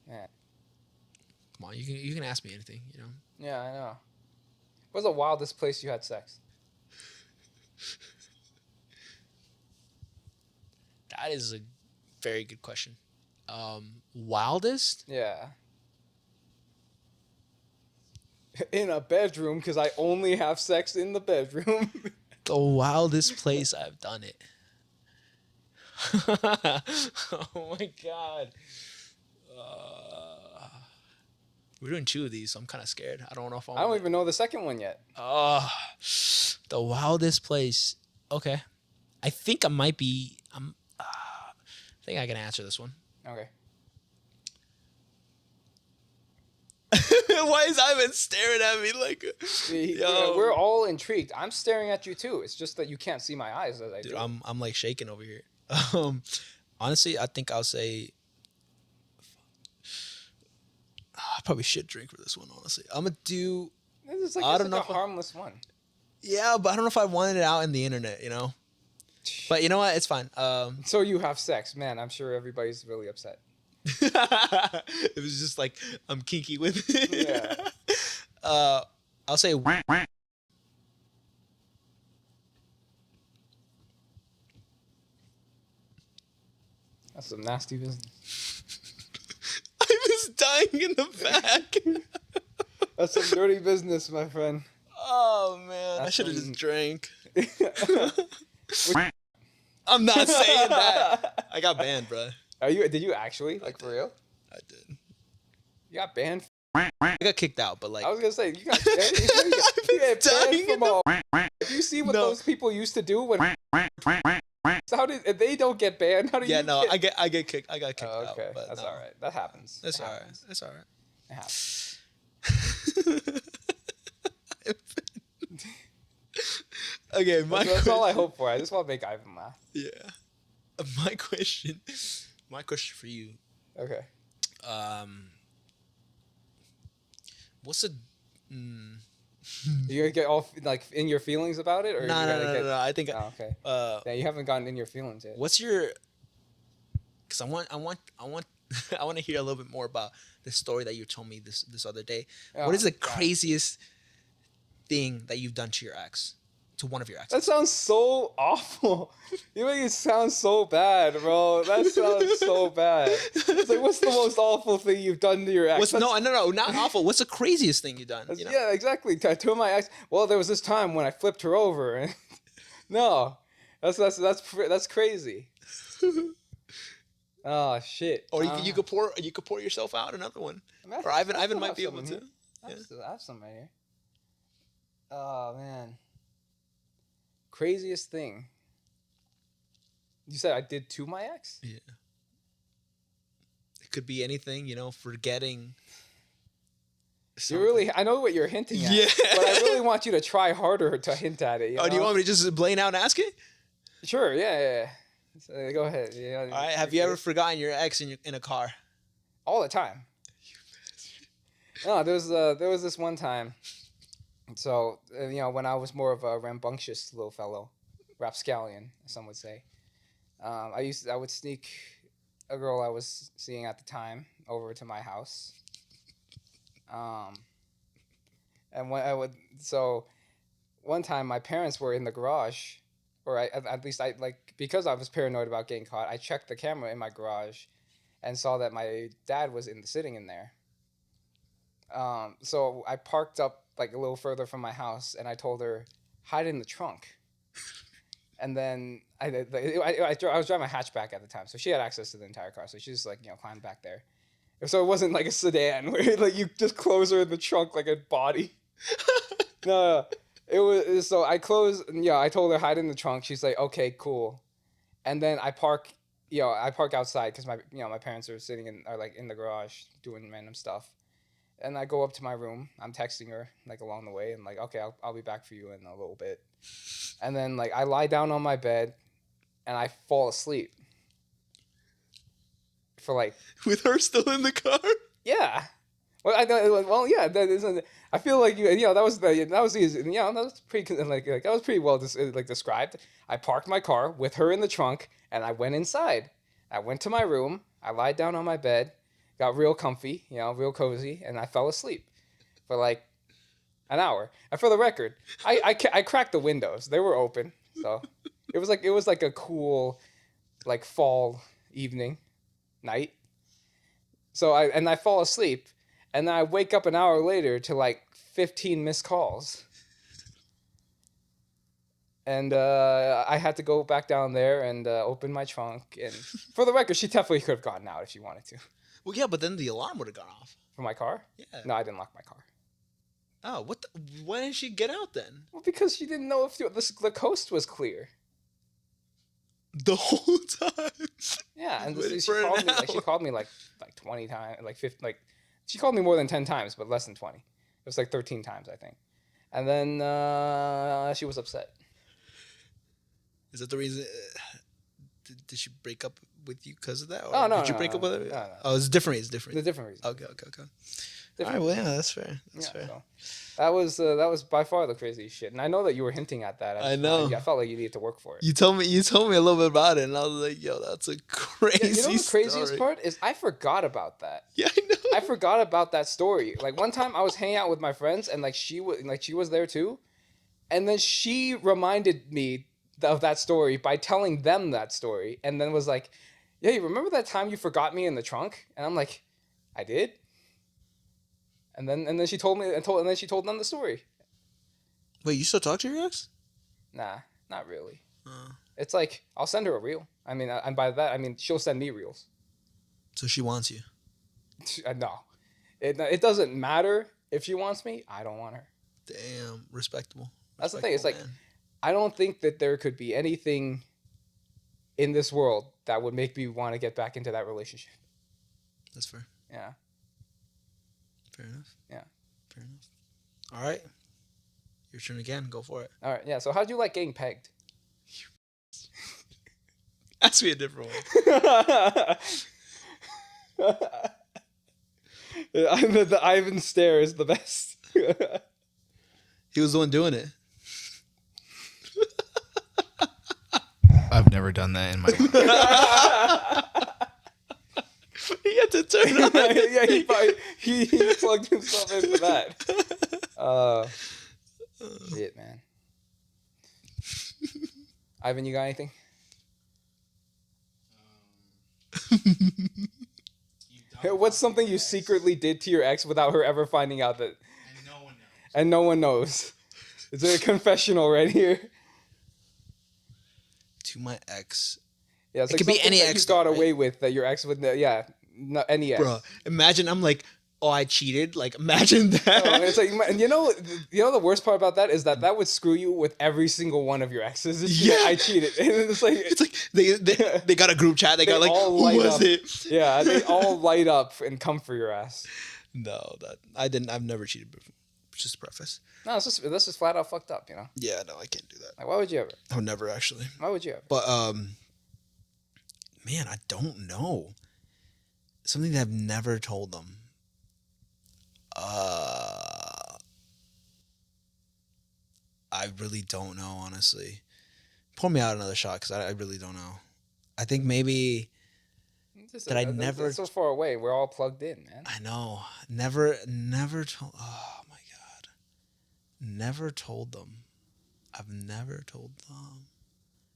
Yeah. Come on, you can ask me anything. You know. Yeah, I know. What's the wildest place you had sex? That is a very good question. Wildest? Yeah. In a bedroom, because I only have sex in the bedroom. The wildest place I've done it. Oh my god. We're doing 2 of these, so I'm kind of scared. I don't know if I don't even know the second one yet. The wildest place. Okay, I think I think I can answer this one. Okay. Why is Ivan staring at me like? Yo. We're all intrigued. I'm staring at you too. It's just that you can't see my eyes as I do. I'm like shaking over here. Honestly, I think I'll say. I probably should drink for this one. Honestly, I'm gonna do. This is like a harmless one. Yeah, but I don't know if I wanted it out in the internet. You know. But you know what? It's fine. So you have sex, man. I'm sure everybody's really upset. It was just like I'm kinky with it. Yeah. I'll say. That's some nasty business. I was dying in the back. That's some dirty business, my friend. Oh man, I should have just drank. I'm not saying that. I got banned, bro. Did you actually? Like, for real? I did. You got banned? I got kicked out, but like. I was gonna say, you got banned from all. If you see what those people used to do when. So if they don't get banned, how do you? Yeah, no, I get kicked. I got kicked out. Okay, that's all right. That happens. That's all right. That's all right. It happens. Okay, that's all I hope for. I just want to make Ivan laugh. Yeah. My question for you. Okay. What's the? You gonna get all like in your feelings about it, or no. I think. Oh, okay. Yeah, you haven't gotten in your feelings yet. What's your? Because I want I want to hear a little bit more about the story that you told me this other day. What is the craziest thing that you've done to your ex? to one of your exes. That sounds so awful. You make it sound so bad, bro. That sounds so bad. It's like, what's the most awful thing you've done to your ex? No, not awful. What's the craziest thing you've done? You know? Yeah, exactly. To my ex. Well, there was this time when I flipped her over. No, that's crazy. Oh shit. Or you could pour yourself out another one. Or Ivan might be able to. I have some right here. Oh man. Craziest thing. You said I did to my ex? Yeah. It could be anything, forgetting. I know what you're hinting at. Yeah. But I really want you to try harder to hint at it. Do you want me to just blame out and ask it? Sure, yeah. So, go ahead. Yeah, all right. Have you ever forgotten your ex in a car? All the time. No, there was this one time. So, when I was more of a rambunctious little fellow, rapscallion, some would say, I would sneak a girl I was seeing at the time over to my house. And one time my parents were in the garage, or at least because I was paranoid about getting caught, I checked the camera in my garage and saw that my dad was sitting in there. So I parked up like a little further from my house, and I told her, hide in the trunk. And then I was driving a hatchback at the time, so she had access to the entire car. So she just climbed back there. So it wasn't like a sedan where like you just close her in the trunk like a body. No, it was. So I closed. I told her hide in the trunk. She's like, okay, cool. And then I park outside because my parents are sitting in the garage doing random stuff. And I go up to my room. I'm texting her along the way, and okay, I'll be back for you in a little bit. And then I lie down on my bed, and I fall asleep. For with her still in the car. Yeah. Well, yeah. That isn't. I feel like that was easy. That was pretty that was pretty well described. I parked my car with her in the trunk, and I went inside. I went to my room. I lied down on my bed. Got real comfy, real cozy, and I fell asleep for an hour. And for the record, I cracked the windows; they were open, so it was a cool, fall evening, night. So I fall asleep, and then I wake up an hour later to 15 missed calls, and I had to go back down there and open my trunk. And for the record, she definitely could have gotten out if she wanted to. Well, yeah, but then the alarm would have gone off. For my car? Yeah. No, I didn't lock my car. Oh, why didn't she get out then? Well, because she didn't know if the coast was clear. The whole time? Yeah, and she called me 20 times, 50, she called me more than 10 times, but less than 20. It was 13 times, I think. And then she was upset. Is that the reason? Did she break up with you because of that? Or no. Did you break up with her? No. Oh, it's different. It's different. The different reason. Okay. All right, well, yeah, that's fair. Fair. So, that was by far the craziest shit, and I know that you were hinting at that. I know. I felt like you needed to work for it. You told me a little bit about it, and I was like, "Yo, that's a crazy." You know the craziest part is I forgot about that. Yeah, I know. I forgot about that story. One time I was hanging out with my friends, and she was there too, and then she reminded me of that story by telling them that story, and then was like, "Yeah, you remember that time you forgot me in the trunk?" And I'm like, "I did." And then she told me and then she told them the story. Wait, you still talk to your ex? Nah, not really. It's I'll send her a reel. I mean, and by that I mean she'll send me reels. So she wants you? No, it doesn't matter if she wants me. I don't want her. Damn, respectable. That's the thing. It's I don't think that there could be anything in this world that would make me want to get back into that relationship. That's fair. Yeah. Fair enough. Yeah. Fair enough. All right. Your turn again. Go for it. All right. Yeah. So how'd you like getting pegged? Ask me a different one. The Ivan stare is the best. He was the one doing it. I've never done that in my life. He had to turn on. Yeah, he plugged himself in for that. Shit, man. Ivan, you got anything? What's something you secretly did to your ex without her ever finding out that? And no one knows. And no one knows. Is there a confessional right here? To my ex. Yeah, it's it like could be any that ex. You got right? away with that your ex would. Yeah, no, any ex. Bro, imagine I'm like, oh, I cheated. Like, imagine that. No, it's like, you know, the worst part about that is that would screw you with every single one of your exes. I cheated, and it's like they got a group chat. They got like, all who light was up. it? Yeah, they all light up and come for your ass. No, that I didn't. I've never cheated before. Just a preface. No, that's just flat out fucked up. You know. Yeah, no, I can't do that. Like, why would you ever? I would never actually. Why would you ever? But man, I don't know. Something that I've never told them. I really don't know, honestly. Pour me out another shot because I really don't know. I think maybe that I never. It's so far away. We're all plugged in, man. I know. Never told. Oh my god. Never told them. I've never told them.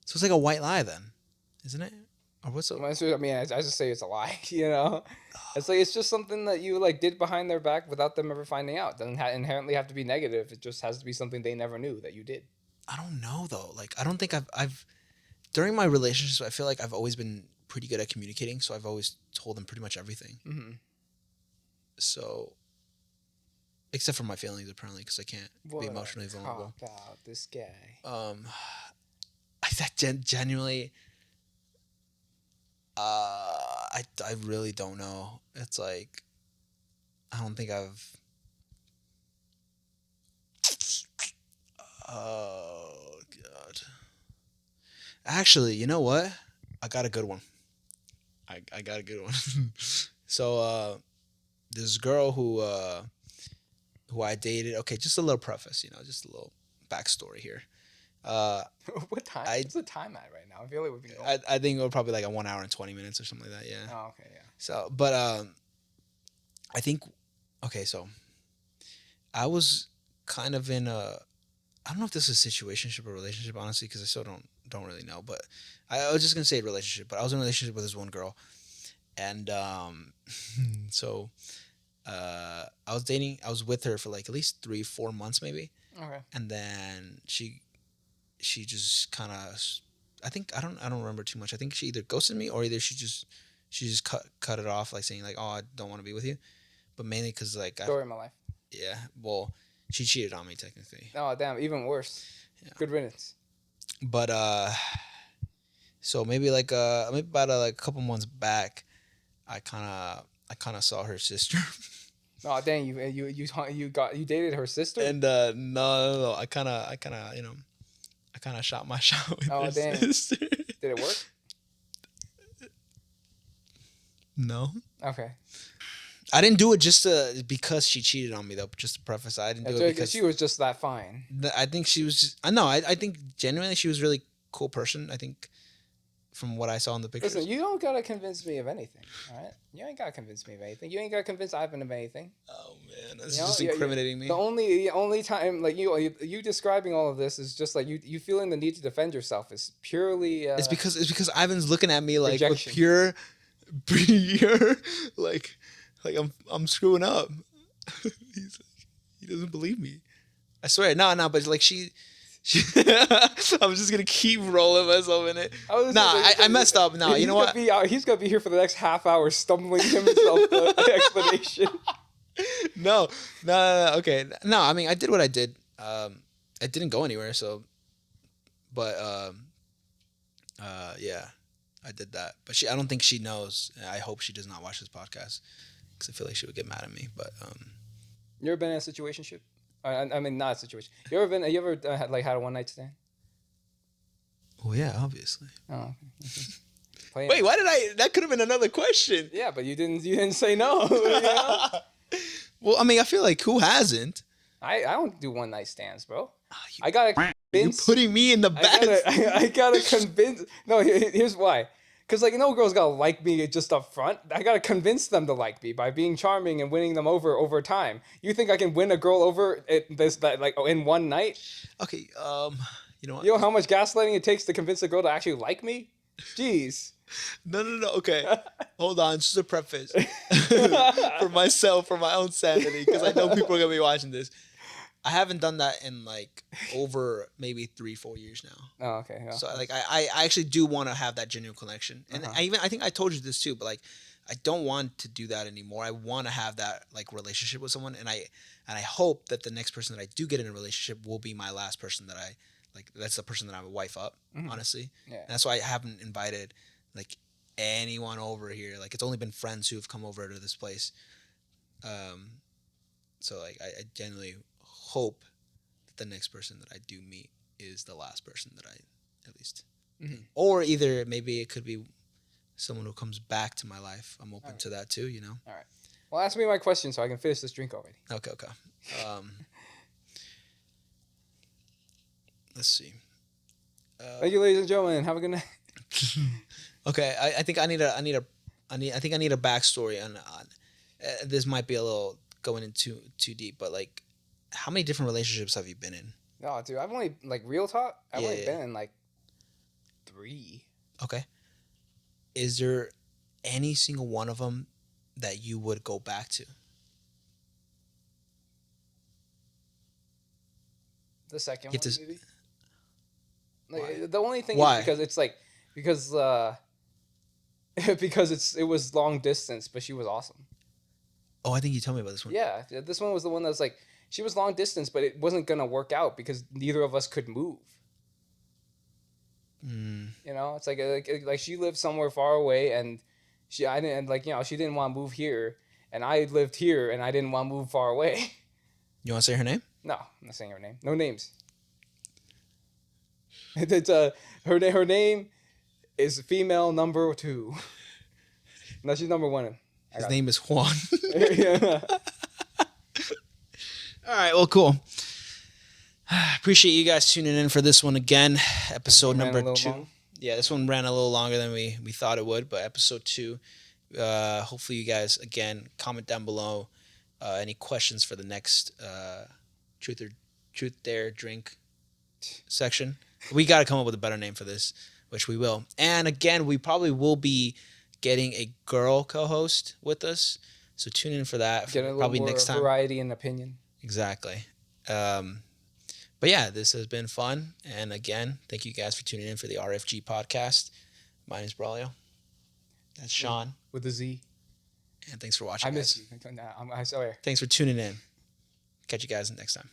So it's like a white lie, then, isn't it? Or what's up? I mean, I just say it's a lie. You know, it's like it's just something that you like did behind their back without them ever finding out. It doesn't inherently have to be negative. It just has to be something they never knew that you did. I don't know though. Like I don't think I've during my relationships, I feel like I've always been pretty good at communicating. So I've always told them pretty much everything. Mm-hmm. So, except for my feelings, apparently, because I can't be emotionally vulnerable. About this guy. I genuinely. I really don't know. It's like, I don't think I've. Oh god. Actually, you know what? I got a good one. I got a good one. So this girl who I dated. Okay, just a little preface, just a little backstory here. What time? What's the time at right now? I feel like we've been going. I think it was probably like a 1 hour and 20 minutes or something like that. Yeah. Oh, okay, yeah. So, but I think okay. So I was kind of in a. I don't know if this is a situationship or relationship, honestly, because I still don't really know. But I was just gonna say relationship. But I was in a relationship with this one girl, and so I was with her for like at least 3-4 months, maybe. Okay. And then she just kind of, I think I don't remember too much. I think she either ghosted me or either she just cut it off, like saying like, oh, I don't want to be with you, but mainly because like story of my life. Yeah. Well, she cheated on me technically. Oh damn! Even worse. Yeah. Good riddance. But so maybe like about like a couple months back, I kind of saw her sister. Oh dang! You dated her sister? And no, I kind of shot my shot with her sister. Did it work? No. Okay. I didn't do it just because she cheated on me, though. Just to preface, I didn't do it because she was just that fine. I think she was just. I think genuinely she was a really cool person. I think from what I saw in the pictures. Listen, you don't gotta convince me of anything. All right, you ain't gotta convince me of anything. You ain't gotta convince Ivan of anything. Oh man, that's just incriminating me. The only time like you describing all of this is just like you feeling the need to defend yourself is purely. It's because Ivan's looking at me like rejection. with pure like I'm screwing up. He doesn't believe me. I swear, no, but like she I'm just gonna keep rolling myself in it. I messed up. No, you know what? He's gonna be here for the next half hour, stumbling himself the explanation. No. Okay. No, I mean I did what I did. I didn't go anywhere. So, but yeah, I did that. But I don't think she knows. I hope she does not watch this podcast because I feel like she would get mad at me. But you ever been in a situationship? I mean, not a situation. You ever had a one night stand? Well, yeah, obviously. Oh. Okay. Wait, why did I? That could have been another question. Yeah, but you didn't say no. You know? Well, I mean, I feel like who hasn't? I don't do one night stands, bro. I gotta convince. You're putting me in the back. I gotta convince. No, here's why. Because, like, no girl's gotta like me just up front. I gotta convince them to like me by being charming and winning them over time. You think I can win a girl over in one night? Okay, You know what? You know how much gaslighting it takes to convince a girl to actually like me? Jeez. No. Okay. Hold on. Just a preface for myself, for my own sanity, because I know people are gonna be watching this. I haven't done that in like over maybe 3-4 years now. Oh, okay. Yeah. So like I actually do want to have that genuine connection, and I think I told you this too, but like I don't want to do that anymore. I want to have that like relationship with someone, and I hope that the next person that I do get in a relationship will be my last person that I like. That's the person that I would wife up, honestly. Yeah. And that's why I haven't invited like anyone over here. Like it's only been friends who have come over to this place. So like I genuinely hope that the next person that I do meet is the last person that I at least, or either maybe it could be someone who comes back to my life. I'm open to that too, you know. All right. Well, ask me my question so I can finish this drink already. Okay. Let's see. Thank you, ladies and gentlemen. Have a good night. Okay, I think I need a backstory on this might be a little going into too deep, but like, how many different relationships have you been in? Oh, dude, I've only like real talk. I've only been in like 3. Okay. Is there any single one of them that you would go back to? The second one, maybe. Like, why? The only thing Why? is because it was long distance, but she was awesome. Oh, I think you told me about this one. Yeah, this one was the one that was like she was long distance, but it wasn't gonna work out because neither of us could move. You know, it's like she lived somewhere far away, and she didn't want to move here, and I lived here, and I didn't want to move far away. You want to say her name? No, I'm not saying her name. No names. It's her name is female number 2. No, she's number 1. His name is Juan. Yeah. All right. Well, cool. Appreciate you guys tuning in for this one again. Episode number 2. Long. Yeah, this one ran a little longer than we thought it would, but episode 2. Hopefully you guys, again, comment down below any questions for the next Truth Dare Drink section. We got to come up with a better name for this, which we will. And again, we probably will be getting a girl co-host with us, so tune in for that. Get a little probably more next time. Variety and opinion. Exactly. But yeah, this has been fun. And again, thank you guys for tuning in for the RFG podcast. My name is Braulio. That's Sean. With a Z. And thanks for watching. I miss you. I'm sorry. Thanks for tuning in. Catch you guys next time.